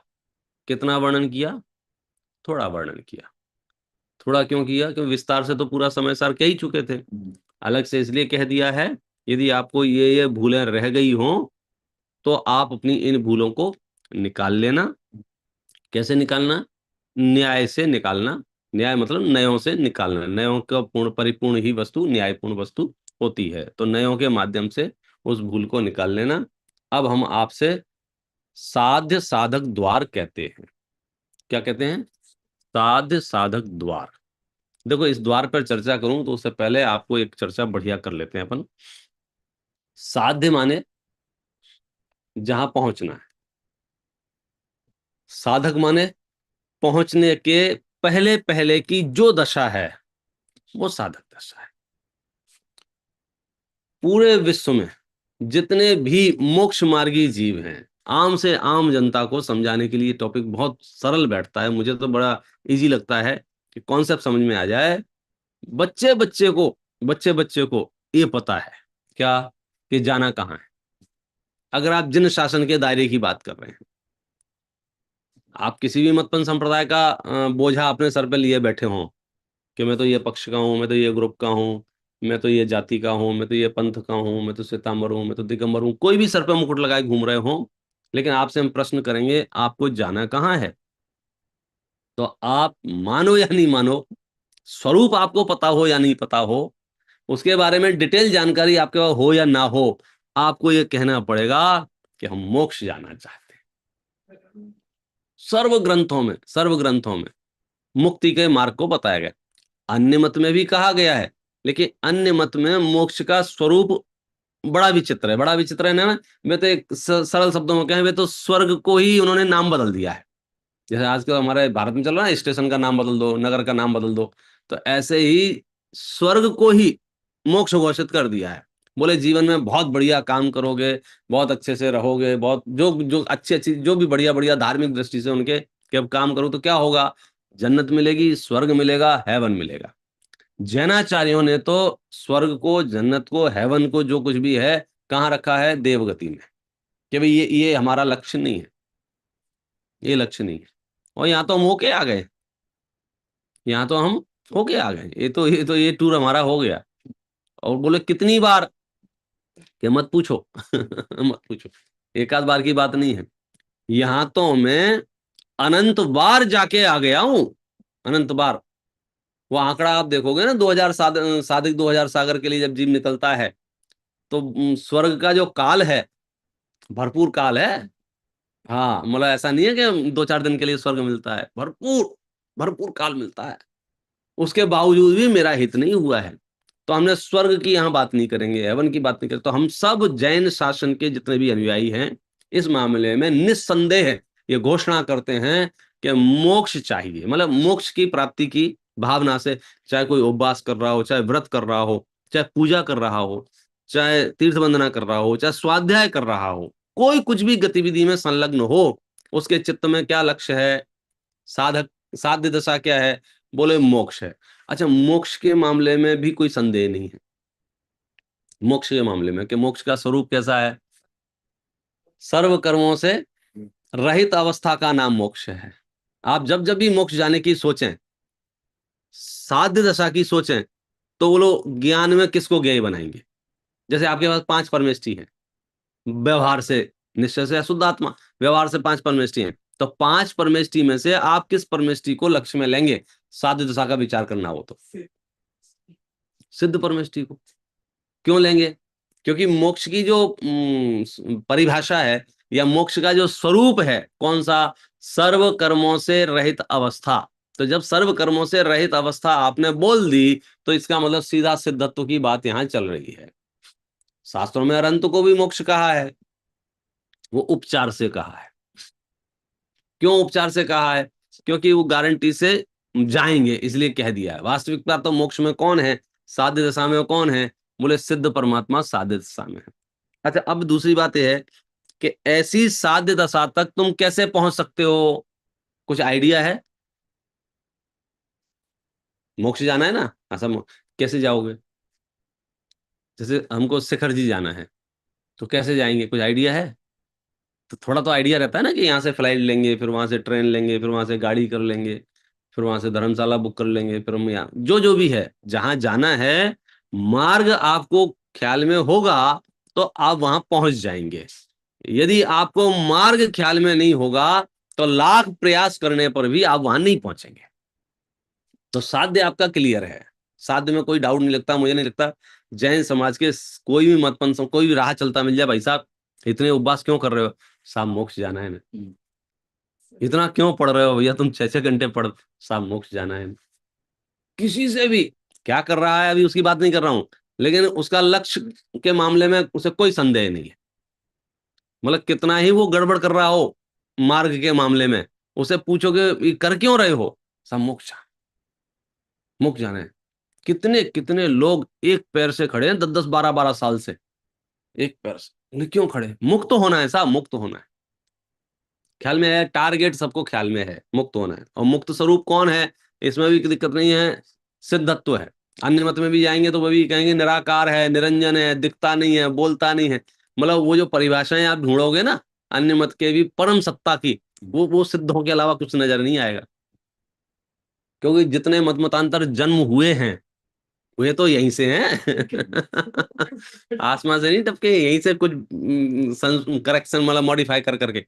कितना वर्णन किया, थोड़ा वर्णन किया। थोड़ा क्यों किया, क्योंकि विस्तार से तो पूरा समय सार कह ही चुके थे। अलग से इसलिए कह दिया है, यदि आपको ये भूलें रह गई हों तो आप अपनी इन भूलों को निकाल लेना। कैसे निकालना, न्याय से निकालना। न्याय मतलब नयों से निकालना। नयों का पूर्ण परिपूर्ण ही वस्तु न्यायपूर्ण वस्तु होती है। तो नयों के माध्यम से उस भूल को निकाल लेना। अब हम आपसे साध्य साधक द्वार कहते हैं। क्या कहते हैं, साध्य साधक द्वार। देखो, इस द्वार पर चर्चा करूं तो उससे पहले आपको एक चर्चा बढ़िया कर लेते हैं अपन। साध्य माने जहां पहुंचना है, साधक माने पहुंचने के पहले पहले की जो दशा है वो साधक दशा है। पूरे विश्व में जितने भी मोक्ष मार्गी जीव हैं, आम से आम जनता को समझाने के लिए टॉपिक बहुत सरल बैठता है। मुझे तो बड़ा इजी लगता है कि कॉन्सेप्ट समझ में आ जाए। बच्चे बच्चे को बच्चे बच्चे को ये पता है क्या कि जाना कहाँ है। अगर आप जिन शासन के दायरे की बात कर रहे हैं, आप किसी भी मतपन संप्रदाय का बोझा अपने सर पे लिए बैठे हों, कि मैं तो ये पक्ष का हूँ, मैं तो ये ग्रुप का हूँ, मैं तो ये जाति का हूँ, मैं तो ये पंथ का हूँ, मैं तो श्वेतांबर हूँ, मैं तो दिगंबर हूँ, कोई भी सर पे मुकुट लगाए घूम रहे हो, लेकिन आपसे हम प्रश्न करेंगे आपको जाना कहाँ है, तो आप मानो या नहीं मानो, स्वरूप आपको पता हो या नहीं पता हो, उसके बारे में डिटेल जानकारी आपके पास हो या ना हो, आपको यह कहना पड़ेगा कि हम मोक्ष जाना चाहते हैं। सर्व ग्रंथों में मुक्ति के मार्ग को बताया गया, अन्य मत में भी कहा गया है, लेकिन अन्य मत में मोक्ष का स्वरूप बड़ा विचित्र है, बड़ा विचित्र है ना। वे तो एक सरल शब्दों में कहें, वे तो स्वर्ग को ही उन्होंने नाम बदल दिया है। जैसे आजकल हमारे भारत में चल रहा है, स्टेशन का नाम बदल दो, नगर का नाम बदल दो, तो ऐसे ही स्वर्ग को ही मोक्ष घोषित कर दिया है। बोले जीवन में बहुत बढ़िया काम करोगे, बहुत अच्छे से रहोगे, बहुत जो जो अच्छी अच्छी जो भी बढ़िया बढ़िया धार्मिक दृष्टि से उनके कि अब काम करो तो क्या होगा, जन्नत मिलेगी, स्वर्ग मिलेगा, हेवन मिलेगा। जैनाचार्यों ने तो स्वर्ग को, जन्नत को, हेवन को, जो कुछ भी है, कहाँ रखा है, देवगति में, कि भाई ये हमारा लक्ष्य नहीं है, ये लक्ष्य नहीं है। और यहाँ तो हम होके आ गए, यहाँ तो हम होके आ गए, ये टूर हमारा हो गया। और बोले कितनी बार, कि मत पूछो मत पूछो, एक आध बार की बात नहीं है, यहाँ तो मैं अनंत बार जाके आ गया हूं, अनंत बार। वो आंकड़ा आप देखोगे ना, 2000 सादिक 2000 सागर के लिए जब जीव निकलता है, तो स्वर्ग का जो काल है, भरपूर काल है। हाँ, मतलब ऐसा नहीं है कि 2-4 दिन के लिए स्वर्ग मिलता है, भरपूर भरपूर काल मिलता है। उसके बावजूद भी मेरा हित नहीं हुआ है। तो हमने स्वर्ग की यहाँ बात नहीं करेंगे, हेवन की बात नहीं करेंगे। तो हम सब जैन शासन के जितने भी अनुयायी हैं, इस मामले में निस्संदेह ये घोषणा करते हैं कि मोक्ष चाहिए, मतलब मोक्ष की प्राप्ति की भावना से, चाहे कोई उपवास कर रहा हो, चाहे व्रत कर रहा हो, चाहे पूजा कर रहा हो, चाहे तीर्थ वंदना कर रहा हो, चाहे स्वाध्याय कर रहा हो, कोई कुछ भी गतिविधि में संलग्न हो, उसके चित्त में क्या लक्ष्य है, साधक साध्य दशा क्या है, बोले मोक्ष है। अच्छा, मोक्ष के मामले में भी कोई संदेह नहीं है, मोक्ष के मामले में कि मोक्ष का स्वरूप कैसा है, सर्व कर्मों से रहित अवस्था का नाम मोक्ष है। आप जब जब भी मोक्ष जाने की सोचें, साध्य दशा की सोचें, तो वो लोग ज्ञान में किसको ज्ञेय बनाएंगे। जैसे आपके पास 5 परमेष्टि है, व्यवहार से, निश्चय से अशुद्ध आत्मा, व्यवहार से 5 परमेष्टि हैं, तो 5 परमेष्टि में से आप किस परमेष्टि को लक्ष्य में लेंगे, साध्य दशा का विचार करना हो तो सिद्ध परमेष्टि को क्यों लेंगे, क्योंकि मोक्ष की जो परिभाषा है, या मोक्ष का जो स्वरूप है, कौन सा, सर्व कर्मों से रहित अवस्था। तो जब सर्व कर्मों से रहित अवस्था आपने बोल दी, तो इसका मतलब सीधा सिद्धत्व की बात यहां चल रही है। शास्त्रों में अरंत को भी मोक्ष कहा है, वो उपचार से कहा है। क्यों उपचार से कहा है, क्योंकि वो गारंटी से जाएंगे इसलिए कह दिया है। वास्तविकता तो मोक्ष में कौन है, साध्य दशा में कौन है, बोले सिद्ध परमात्मा साध्य दशा में है। अच्छा, अब दूसरी बात यह है कि ऐसी साध्य दशा तक तुम कैसे पहुंच सकते हो, कुछ आइडिया है। मोक्ष जाना है ना, ऐसा कैसे जाओगे, जैसे हमको शिखर जी जाना है, तो कैसे जाएंगे, कुछ आइडिया है। तो थोड़ा तो आइडिया रहता है ना, कि यहाँ से फ्लाइट लेंगे, फिर वहां से ट्रेन लेंगे, फिर वहां से गाड़ी कर लेंगे, फिर वहां से धर्मशाला बुक कर लेंगे, फिर हम यहाँ जो जो भी है जहां जाना है, मार्ग आपको ख्याल में होगा तो आप वहां पहुंच जाएंगे। यदि आपको मार्ग ख्याल में नहीं होगा, तो लाख प्रयास करने पर भी आप वहां नहीं पहुंचेंगे। तो साध्य आपका क्लियर है, साध्य में कोई डाउट नहीं लगता, मुझे नहीं लगता जैन समाज के कोई भी मतपंथ, कोई भी राह चलता मिल जाए, भाई साहब इतने उपवास क्यों कर रहे हो, साहब मोक्ष जाना है ना। इतना क्यों पढ़ रहे हो भैया, तुम 6-6 घंटे पढ़, साहब मोक्ष जाना है। किसी से भी क्या कर रहा है अभी उसकी बात नहीं कर रहा हूं, लेकिन उसका लक्ष्य के मामले में उसे कोई संदेह नहीं है। मतलब कितना ही वो गड़बड़ कर रहा हो मार्ग के मामले में, उसे पूछोगे ये कर क्यों रहे हो, साहब मोक्ष, मोक्ष जाना है। कितने कितने लोग एक पैर से खड़े हैं, 10-10 12-12 साल से एक पैर से, उन्हें क्यों खड़े, मुक्त होना है साहब, मुक्त होना है। ख्याल में है, टारगेट सबको ख्याल में है, मुक्त होना है। और मुक्त स्वरूप कौन है, इसमें भी दिक्कत नहीं है, सिद्धत्व है। अन्य मत में भी जाएंगे तो वो भी कहेंगे निराकार है, निरंजन है, दिखता नहीं है, बोलता नहीं है। मतलब वो जो परिभाषाएं आप ढूंढोगे ना अन्य मत के भी परम सत्ता की, वो सिद्धों के अलावा कुछ नजर नहीं आएगा। क्योंकि जितने मत मतांतर जन्म हुए हैं वे तो यहीं से हैं। आसमान से नहीं टपके, यहीं से कुछ करेक्शन मतलब मॉडिफाई कर करके।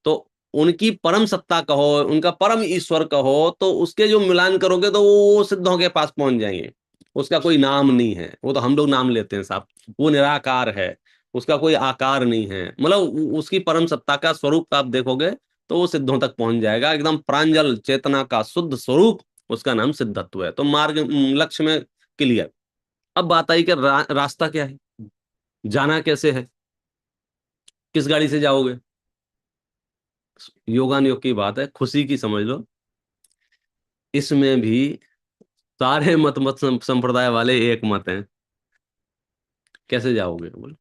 तो उनकी परम सत्ता कहो, उनका परम ईश्वर कहो, तो उसके जो मिलान करोगे तो वो सिद्धों के पास पहुंच जाएंगे। उसका कोई नाम नहीं है, वो तो हम लोग नाम लेते हैं साहब। वो निराकार है, उसका कोई आकार नहीं है, मतलब उसकी परम सत्ता का स्वरूप आप देखोगे तो वो सिद्धों तक पहुंच जाएगा। एकदम प्रांजल चेतना का शुद्ध स्वरूप, उसका नाम सिद्धत्व है। तो मार्ग लक्ष्य में क्लियर। अब बात आई कि रास्ता क्या है, जाना कैसे है, किस गाड़ी से जाओगे। योगान योग की बात है, खुशी की समझ लो। इसमें भी सारे मत मत संप्रदाय वाले एक मत हैं। कैसे जाओगे बोलो।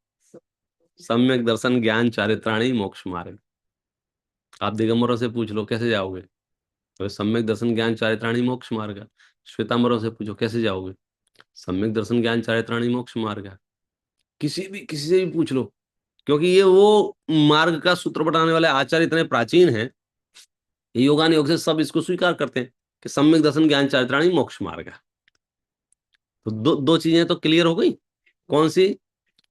सम्यक दर्शन ज्ञान चारित्राणी मोक्ष मार्ग। आप दिगंबरों से पूछ लो कैसे जाओगे, तो सम्यक दर्शन ज्ञान चारित्राणी मोक्ष मार्ग। श्वेतांबरों से पूछो कैसे जाओगे, सम्यक दर्शन ज्ञान चारित्राणी मोक्ष मार्ग। किसी से भी पूछ लो, क्योंकि ये वो मार्ग का सूत्र बताने वाले आचार्य इतने प्राचीन हैं, योगान योग से सब इसको स्वीकार करते हैं कि सम्यक दर्शन ज्ञान चारित्राणी मोक्ष मार्ग। तो दो चीजें तो क्लियर हो गई। कौन सी,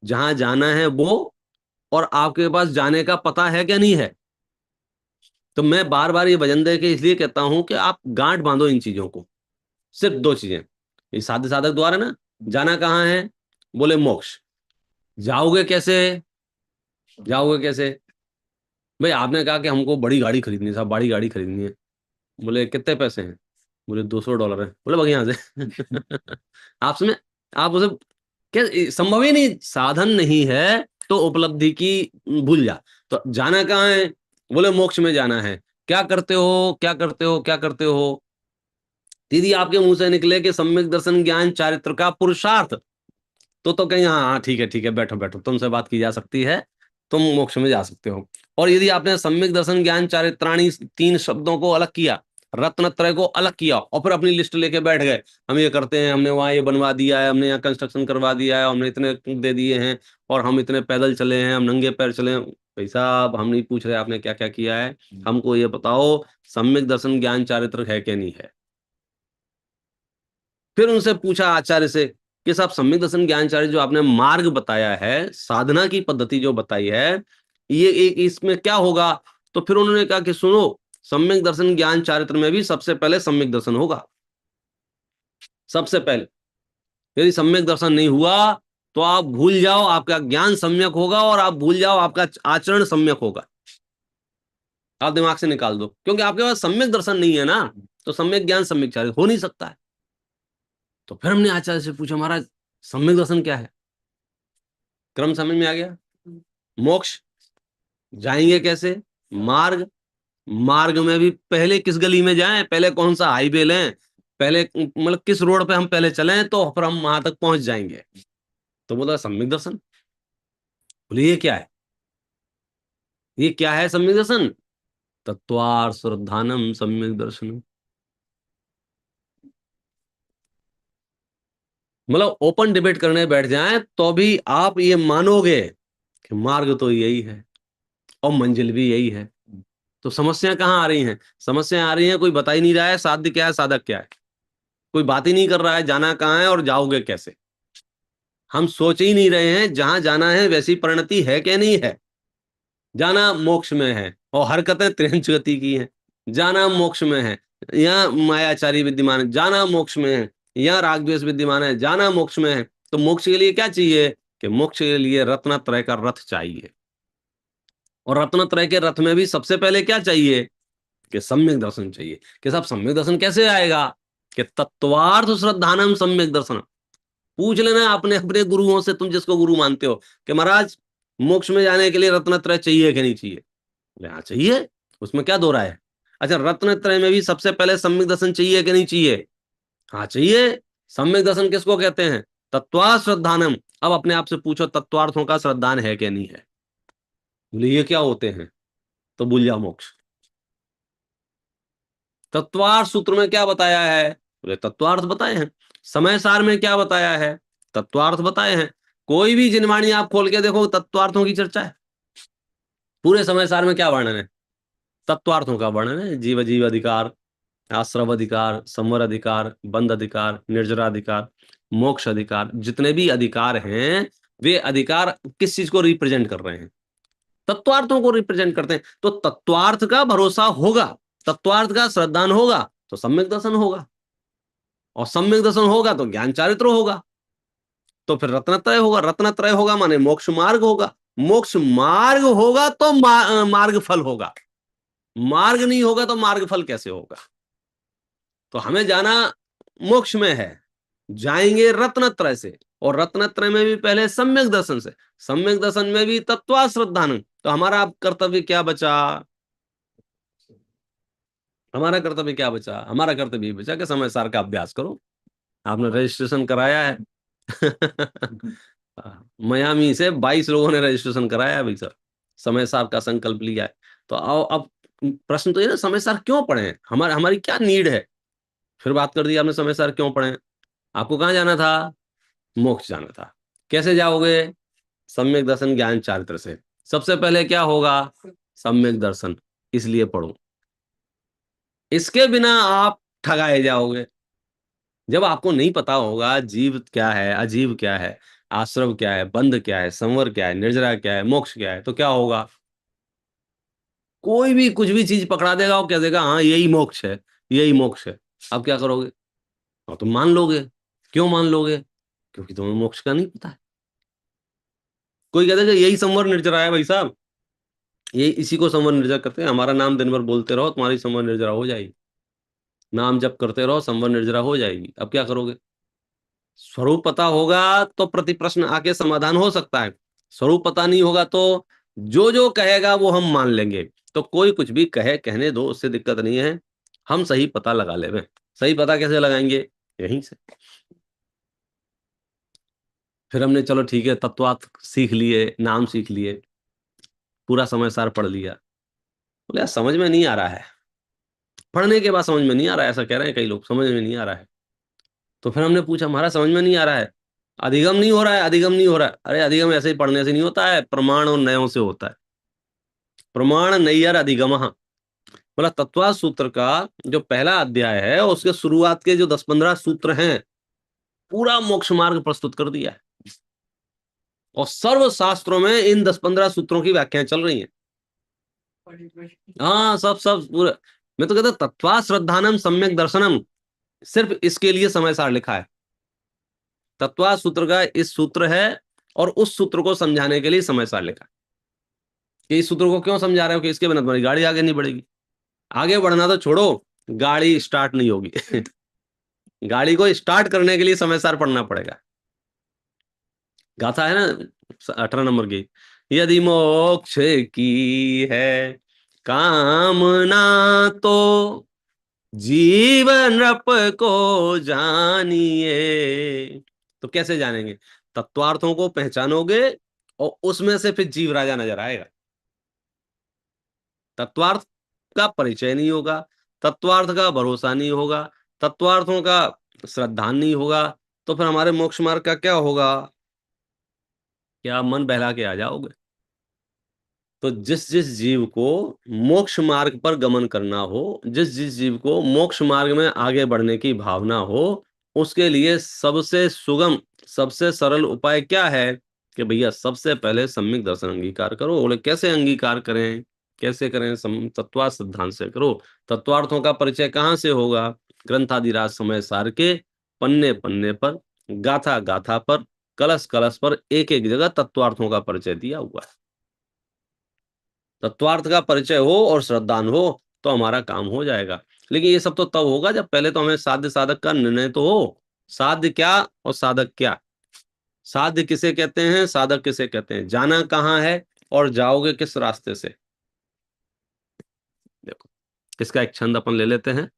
जहां जाना है वो, और आपके पास जाने का पता है क्या नहीं है। तो मैं बार बार ये भजन दे के इसलिए कहता हूं कि आप गांठ बांधो इन चीजों को। सिर्फ दो चीजें, ये साध्य साधक द्वारा ना। जाना कहाँ है, बोले मोक्ष। जाओगे कैसे, जाओगे कैसे। भाई आपने कहा कि हमको बड़ी गाड़ी खरीदनी है साहब, बड़ी गाड़ी खरीदनी है। बोले कितने पैसे हैं, बोले $200 है। बोले भाग यहाँ से। आप सुने, आप उसे क्या, संभव ही नहीं, साधन नहीं है तो उपलब्धि की भूल जा। तो जाना कहाँ है, बोले मोक्ष में जाना है। क्या करते हो, क्या करते हो, क्या करते हो। दीदी आपके मुंह से निकले कि सम्यक दर्शन ज्ञान चारित्र का पुरुषार्थ, तो कहीं हाँ हाँ ठीक है ठीक है, बैठो बैठो, तुमसे बात की जा सकती है, तुम मोक्ष में जा सकते हो। और यदि आपने सम्यक दर्शन ज्ञान चारित्राणी तीन शब्दों को अलग किया, रत्न त्रय को अलग किया, और फिर अपनी लिस्ट लेके बैठ गए, हम ये करते हैं, हमने वहां ये बनवा दिया है, हमने यहाँ कंस्ट्रक्शन करवा दिया है, हमने इतने दे दिए हैं, और हम इतने पैदल चले हैं, हम नंगे पैर चले हैं। भाई साहब हम नहीं पूछ रहे आपने क्या क्या किया है, हमको ये बताओ सम्यक दर्शन ज्ञान चारित्र है कि नहीं है। फिर उनसे पूछा आचार्य से कि साहब सम्यक दर्शन ज्ञानचार्य जो आपने मार्ग बताया है, साधना की पद्धति जो बताई है, ये एक इसमें क्या होगा। तो फिर उन्होंने कहा कि सुनो, सम्यक दर्शन ज्ञान चारित्र में भी सबसे पहले सम्यक दर्शन होगा। सबसे पहले, यदि सम्यक दर्शन नहीं हुआ तो आप भूल जाओ आपका ज्ञान सम्यक होगा, और आप भूल जाओ आपका आचरण सम्यक होगा। आप दिमाग से निकाल दो, क्योंकि आपके पास सम्यक दर्शन नहीं है ना, तो सम्यक ज्ञान सम्यक चारित्र हो नहीं सकता है। तो फिर हमने आचार्य से पूछा महाराज सम्यक दर्शन क्या है। क्रम समझ में आ गया। मोक्ष जाएंगे कैसे, मार्ग, मार्ग में भी पहले किस गली में जाएं, पहले कौन सा हाईवे लें, पहले मतलब किस रोड पे हम पहले चलें तो फिर हम वहां तक पहुंच जाएंगे। तो बोला सम्यक दर्शन। बोले ये क्या है, ये क्या है सम्यक दर्शन। तत्वार श्रद्धानम सम्यक दर्शन। मतलब ओपन डिबेट करने बैठ जाएं तो भी आप ये मानोगे कि मार्ग तो यही है और मंजिल भी यही है। तो समस्या कहाँ आ रही हैं, समस्या आ रही है कोई बता ही नहीं रहा है साध्य क्या है साधक क्या है। कोई बात ही नहीं कर रहा है जाना कहाँ है और जाओगे कैसे। हम सोच ही नहीं रहे हैं जहां जाना है वैसी परिणति है क्या नहीं है। जाना मोक्ष में है और हरकतें त्रिंच गति की हैं। जाना मोक्ष में है, यहाँ मायाचारी विद्यमान है, जाना मोक्ष में है, यहाँ राग द्वेष विद्यमान है, जाना मोक्ष में है। तो मोक्ष के लिए क्या चाहिए, कि मोक्ष के लिए रत्नत्रय का रथ चाहिए। और रत्नत्रय के रथ में भी सबसे पहले क्या चाहिए, कि सम्यक दर्शन चाहिए। कि साहब सम्यक दर्शन कैसे आएगा, कि तत्वार्थ श्रद्धानम सम्यक दर्शन। पूछ लेना अपने अपने गुरुओं से, तुम जिसको गुरु मानते हो, कि महाराज मोक्ष में जाने के लिए रत्नत्रय चाहिए कि नहीं चाहिए। बोले हाँ चाहिए, उसमें क्या दो राय है। अच्छा रत्नत्रय में भी सबसे पहले सम्यक दर्शन चाहिए कि नहीं चाहिए। हाँ चाहिए। सम्यक दर्शन किसको कहते हैं, तत्वार्थ श्रद्धानम। अब अपने आप से पूछो तत्वार्थों का श्रद्धान है कि नहीं है। बोले ये क्या होते हैं, तो भूल जाओ मोक्ष। तत्वार्थ सूत्र में क्या बताया है, बोले तत्वार्थ बताए हैं। समय सार में क्या बताया है, तत्वार्थ बताए हैं। कोई भी जिनवाणी आप खोल के देखो तत्वार्थों की चर्चा है। पूरे समय सार में क्या वर्णन है, तत्वार्थों का वर्णन है, जीव जीव अधिकार, आश्रव अधिकार, संवर अधिकार, बंध अधिकार, निर्जराधिकार, मोक्ष अधिकार, जितने भी अधिकार हैं वे अधिकार किस चीज को रिप्रेजेंट कर रहे हैं? तत्वार्थों को रिप्रेजेंट करते हैं। तो तत्वार्थ का भरोसा होगा, तत्वार्थ का श्रद्धान होगा तो सम्यक दर्शन होगा, और सम्यक दर्शन होगा तो ज्ञान चारित्र होगा, तो फिर रत्नत्रय होगा, रत्नत्रय होगा माने मोक्ष मार्ग होगा, मोक्ष मार्ग होगा तो मार्ग फल होगा, मार्ग नहीं होगा तो मार्ग फल कैसे होगा? तो हमें जाना मोक्ष में है, जाएंगे रत्नत्रय से, और रत्नत्रय में भी पहले सम्यक दर्शन से, सम्यक दर्शन में भी तत्वा श्रद्धान। तो हमारा अब कर्तव्य क्या बचा? हमारा कर्तव्य क्या बचा? हमारा कर्तव्य ये बचा कि समय सार का अभ्यास करो। आपने रजिस्ट्रेशन कराया है मयामी से 22 लोगों ने रजिस्ट्रेशन कराया है भाई साहब, समय सार का संकल्प लिया है। तो आओ अब प्रश्न तो ये ना, समय सार क्यों पढ़े, हमारी क्या नीड है? फिर बात कर दी आपने, समय सार क्यों पढ़े? आपको कहाँ जाना था? मोक्ष जाना था। कैसे जाओगे? सम्यक दर्शन ज्ञान चारित्र से। सबसे पहले क्या होगा? सम्यक दर्शन, इसलिए पढ़ो। इसके बिना आप ठगाए जाओगे। जब आपको नहीं पता होगा जीव क्या है, अजीव क्या है, आश्रव क्या है, बंध क्या है, संवर क्या है, निर्जरा क्या है, मोक्ष क्या है, तो क्या होगा? कोई भी कुछ भी चीज पकड़ा देगा और कह देगा हाँ यही मोक्ष है, यही मोक्ष है। अब क्या करोगे? और तुम मान लोगे। क्यों मान लोगे? क्योंकि तुम्हें मोक्ष का नहीं पता है। कोई कहता है यही संवर निर्जरा है भाई साहब, ये इसी को संवर निर्जरा करते हैं, हमारा नाम दिन भर बोलते रहो तुम्हारी संवर निर्जरा हो जाएगी, नाम जप करते रहो संवर निर्जरा हो जाएगी। अब क्या करोगे? स्वरूप पता होगा तो प्रति प्रश्न आके समाधान हो सकता है, स्वरूप पता नहीं होगा तो जो जो कहेगा वो हम मान लेंगे। तो कोई कुछ भी कहे, कहने दो, उससे दिक्कत नहीं है, हम सही पता लगा ले। सही पता कैसे लगाएंगे? यहीं से। फिर हमने चलो ठीक है तत्वार्थ सीख लिए, नाम सीख लिए, पूरा समय सार पढ़ लिया। बोले यार समझ में नहीं आ रहा है, पढ़ने के बाद समझ में नहीं आ रहा है, ऐसा कह रहे हैं कई लोग, समझ में नहीं आ रहा है। तो फिर हमने पूछा महाराज समझ में नहीं आ रहा है, अधिगम नहीं हो रहा है, अधिगम नहीं हो रहा है। अरे अधिगम ऐसे ही पढ़ने से नहीं होता है, प्रमाण और नयों से होता है। प्रमाण नैयर अधिगम, मतलब तत्वा सूत्र का जो पहला अध्याय है उसके शुरुआत के जो 10-15 सूत्र हैं, पूरा मोक्ष मार्ग प्रस्तुत कर दिया है, और सर्व शास्त्रों में इन 10-15 सूत्रों की व्याख्याएं चल रही हैं। हाँ सब सब पूरा। मैं तो कहता तत्वा श्रद्धानम सम्यक दर्शनम, सिर्फ इसके लिए समय सार लिखा है। तत्वा सूत्र का इस सूत्र है, और उस सूत्र को समझाने के लिए समय सार लिखा है। कि इस सूत्र को क्यों समझा रहे हो? कि इसके बिना तुम्हारी गाड़ी आगे नहीं बढ़ेगी। आगे बढ़ना तो छोड़ो, गाड़ी स्टार्ट नहीं होगी गाड़ी को स्टार्ट करने के लिए समय सार पढ़ना पड़ेगा। गाथा है ना 18 नंबर की, यदि मोक्ष की है कामना तो जीवन रप को जानिए। तो कैसे जानेंगे? तत्वार्थों को पहचानोगे और उसमें से फिर जीव राजा नजर आएगा। तत्वार्थ का परिचय नहीं होगा, तत्वार्थ का भरोसा नहीं होगा, तत्वार्थों का श्रद्धान नहीं होगा, तो फिर हमारे मोक्ष मार्ग का क्या होगा? क्या मन बहला के आ जाओगे? तो जिस जिस जीव को मोक्ष मार्ग पर गमन करना हो, जिस जिस जीव को मोक्ष मार्ग में आगे बढ़ने की भावना हो, उसके लिए सबसे सुगम, सबसे सरल उपाय क्या है? कि भैया सबसे पहले सम्यक दर्शन अंगीकार करो। बोले कैसे अंगीकार करें? कैसे करें? तत्वा सिद्धांत से करो। तत्वार्थों का परिचय कहाँ से होगा? ग्रंथादिराज समय सार के पन्ने पन्ने पर, गाथा गाथा पर, कलश कलश पर एक एक जगह तत्वार्थों का परिचय दिया हुआ है। तत्वार्थ का परिचय हो और श्रद्धान हो तो हमारा काम हो जाएगा। लेकिन ये सब तो तब होगा जब पहले तो हमें साध्य साधक का निर्णय तो हो। साध्य क्या और साधक क्या? साध्य किसे कहते हैं, साधक किसे कहते हैं, जाना कहाँ है और जाओगे किस रास्ते से? देखो इसका एक छंद अपन ले लेते हैं।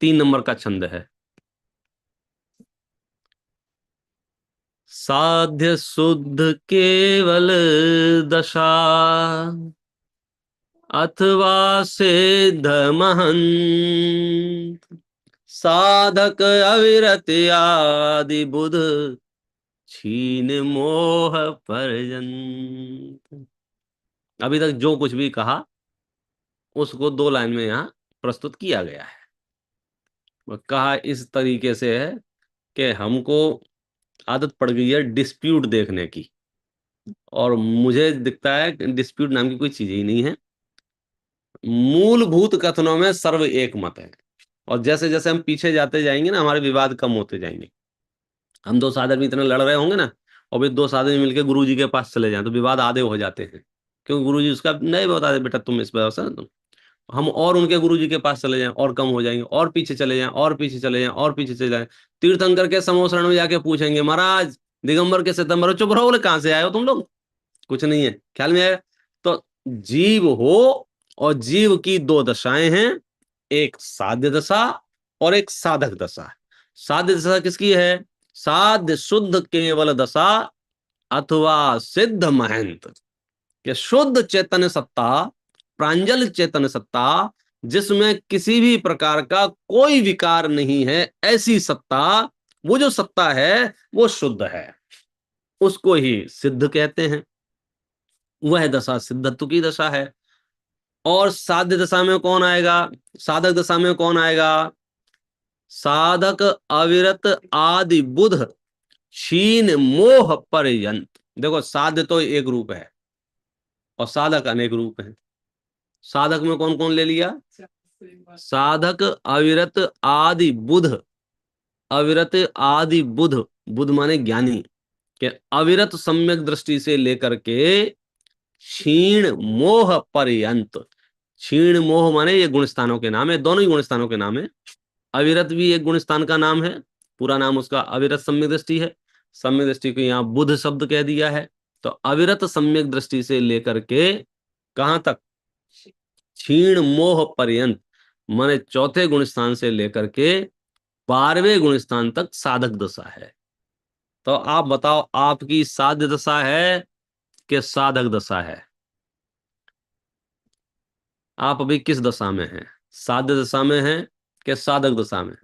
3 नंबर का छंद है। साध्य शुद्ध केवल दशा, अथवा सिद्ध महंत, साधक अविरत आदि बुध, छीन मोह पर्यंत। अभी तक जो कुछ भी कहा उसको 2 लाइन में यहाँ प्रस्तुत किया गया है। वो कहा इस तरीके से है कि हमको आदत पड़ गई है डिस्प्यूट देखने की, और मुझे दिखता है डिस्प्यूट नाम की कोई चीज ही नहीं है। मूलभूत कथनों में सर्व एक मत है, और जैसे जैसे हम पीछे जाते जाएंगे ना, हमारे विवाद कम होते जाएंगे। हम दो साधन भी इतने लड़ रहे होंगे ना, और भी दो साधन मिलकर गुरु जी के पास चले जाएं तो विवाद आधे हो जाते हैं, क्योंकि गुरु जी उसका नहीं बता दे बेटा तुम इस व्यवस्था तुम। हम और उनके गुरु जी के पास चले जाएं और कम हो जाएंगे, और पीछे चले जाएं और पीछे चले जाएं और पीछे चले जाएं। तीर्थंकर के समोसरण में जाके पूछेंगे महाराज दिगंबर के सितंबर, चुप रहो, बोले कहाँ से आए हो तुम लोग, कुछ नहीं है, ख्याल में आया। तो जीव हो, और जीव की 2 दशाएं हैं, एक साध्य दशा और एक साधक दशा। साध्य दशा किसकी है? साध्य शुद्ध केवल दशा अथवा सिद्ध महंत, कि शुद्ध चैतन्य सत्ता, प्रांजल चैतन्य सत्ता, जिसमें किसी भी प्रकार का कोई विकार नहीं है, ऐसी सत्ता, वो जो सत्ता है वो शुद्ध है, उसको ही सिद्ध कहते हैं। वह दशा सिद्धत्व की दशा है। और साध्य दशा में कौन आएगा? साधक दशा में कौन आएगा? साधक अविरत आदि बुध क्षीण मोह पर्यंत। देखो साध्य तो एक रूप है और साधक अनेक रूप है। साधक में कौन कौन ले लिया? साधक अविरत आदि बुध, अविरत आदि बुध, बुध माने ज्ञानी, के अविरत सम्यक दृष्टि से लेकर के क्षीण मोह पर्यंत। क्षीण मोह माने ये गुण स्थानों के नाम है, दोनों ही गुण स्थानों के नाम है। अविरत भी एक गुण स्थान का नाम है, पूरा नाम उसका अविरत सम्यक दृष्टि है। सम्यक दृष्टि को यहाँ बुध शब्द कह दिया है। तो अविरत सम्यक दृष्टि से लेकर के कहां तक? क्षीण मोह पर्यंत, माने चौथे गुण स्थान से लेकर के 12वें गुण स्थान तक साधक दशा है। तो आप बताओ आपकी साध्य दशा है कि साधक दशा है? आप अभी किस दशा में हैं? साध्य दशा में हैं कि साधक दशा में?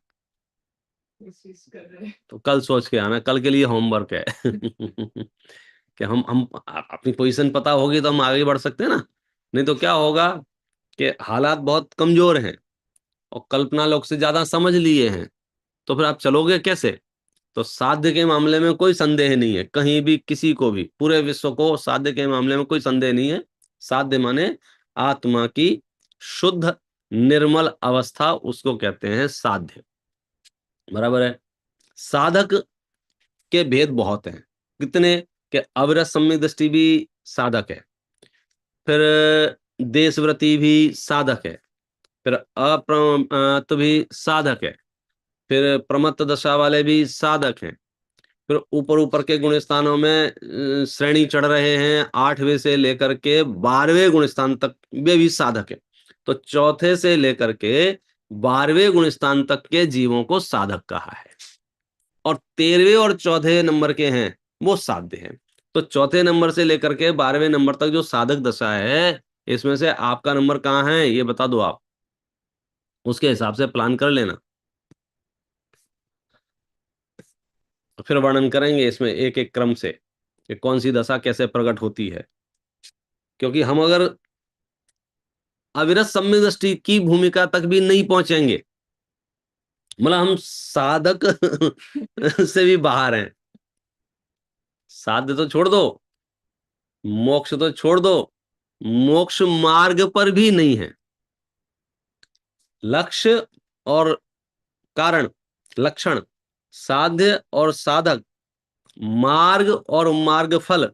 तो कल सोच के आना, कल के लिए होमवर्क है कि हम अपनी पोजीशन पता होगी तो हम आगे बढ़ सकते हैं ना। नहीं तो क्या होगा कि हालात बहुत कमजोर हैं और कल्पना लोग से ज्यादा समझ लिए हैं, तो फिर आप चलोगे कैसे? तो साध्य के मामले में कोई संदेह नहीं है, कहीं भी किसी को भी, पूरे विश्व को साध्य के मामले में कोई संदेह नहीं है। साध्य माने आत्मा की शुद्ध निर्मल अवस्था, उसको कहते हैं साध्य। बराबर है। साधक के भेद बहुत हैं। कितने? कि अविरत सम्यक दृष्टि भी साधक है, फिर देशव्रति भी साधक है, फिर अप्रमत्त भी साधक है, फिर प्रमत्त दशा वाले भी साधक हैं, फिर ऊपर ऊपर के गुण स्थानों में श्रेणी चढ़ रहे हैं, 8वें से लेकर के 12वें गुण स्थान तक वे भी साधक है। तो चौथे से लेकर के 12वें गुण स्थान तक के जीवों को साधक कहा है, और 13वें और चौथे नंबर के हैं वो साध्य हैं। तो चौथे नंबर से लेकर के 12वें नंबर तक जो साधक दशा है, इसमें से आपका नंबर कहाँ है ये बता दो आप, उसके हिसाब से प्लान कर लेना। फिर वर्णन करेंगे इसमें एक एक क्रम से कि कौन सी दशा कैसे प्रकट होती है। क्योंकि हम अगर अविरत सम्यक दृष्टि की भूमिका तक भी नहीं पहुंचेंगे, मतलब हम साधक से भी बाहर हैं। साध्य तो छोड़ दो, मोक्ष तो छोड़ दो, मोक्ष मार्ग पर भी नहीं है। लक्ष्य और कारण, लक्षण, साध्य और साधक, मार्ग और मार्ग फल।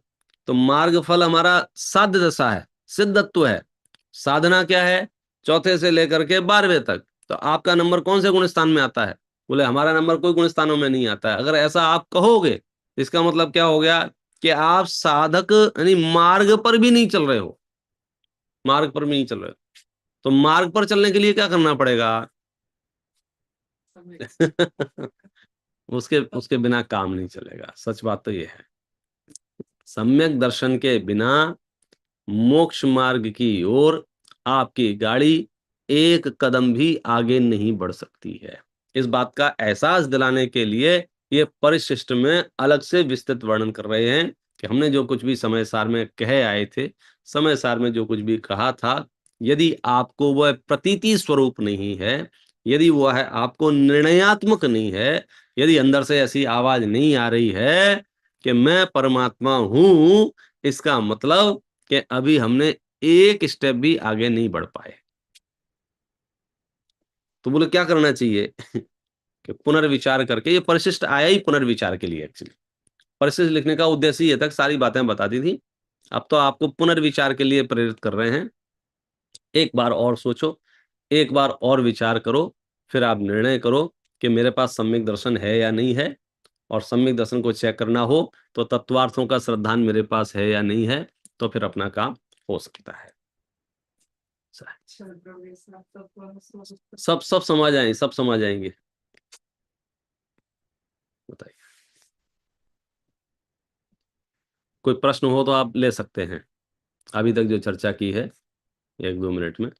तो मार्ग फल हमारा साध्य दशा है, सिद्धत्व है। साधना क्या है? चौथे से लेकर के 12वें तक। तो आपका नंबर कौन से गुण स्थान में आता है? बोले हमारा नंबर कोई गुण स्थानों में नहीं आता है। अगर ऐसा आप कहोगे, इसका मतलब क्या हो गया कि आप साधक यानी मार्ग पर भी नहीं चल रहे हो, मार्ग पर भी नहीं चल रहे हो। तो मार्ग पर चलने के लिए क्या करना पड़ेगा? उसके उसके बिना काम नहीं चलेगा, सच बात तो ये है। सम्यक दर्शन के बिना मोक्ष मार्ग की ओर आपकी गाड़ी एक कदम भी आगे नहीं बढ़ सकती है। इस बात का एहसास दिलाने के लिए ये परिशिष्ट में अलग से विस्तृत वर्णन कर रहे हैं कि हमने जो कुछ भी समय सार में कहे आए थे, समय सार में जो कुछ भी कहा था, यदि आपको वह प्रतीति स्वरूप नहीं है, यदि वह है आपको निर्णयात्मक नहीं है, यदि अंदर से ऐसी आवाज नहीं आ रही है कि मैं परमात्मा हूं, इसका मतलब कि अभी हमने एक स्टेप भी आगे नहीं बढ़ पाए। तो बोले क्या करना चाहिए? कि पुनर्विचार करके, ये परिशिष्ट आया ही पुनर्विचार के लिए एक्चुअली। परिशिष्ट लिखने का उद्देश्य ये था कि सारी बातें बता दी थी। अब तो आपको पुनर्विचार के लिए प्रेरित कर रहे हैं। एक बार और सोचो, एक बार और विचार करो, फिर आप निर्णय करो कि मेरे पास सम्यक दर्शन है या नहीं है। और सम्यक दर्शन को चेक करना हो तो तत्वार्थों का श्रद्धान मेरे पास है या नहीं है, तो फिर अपना काम हो सकता है। सब सब समझ आए, सब समझ आएंगे। बताइए, कोई प्रश्न हो तो आप ले सकते हैं, अभी तक जो चर्चा की है 1-2 मिनट में।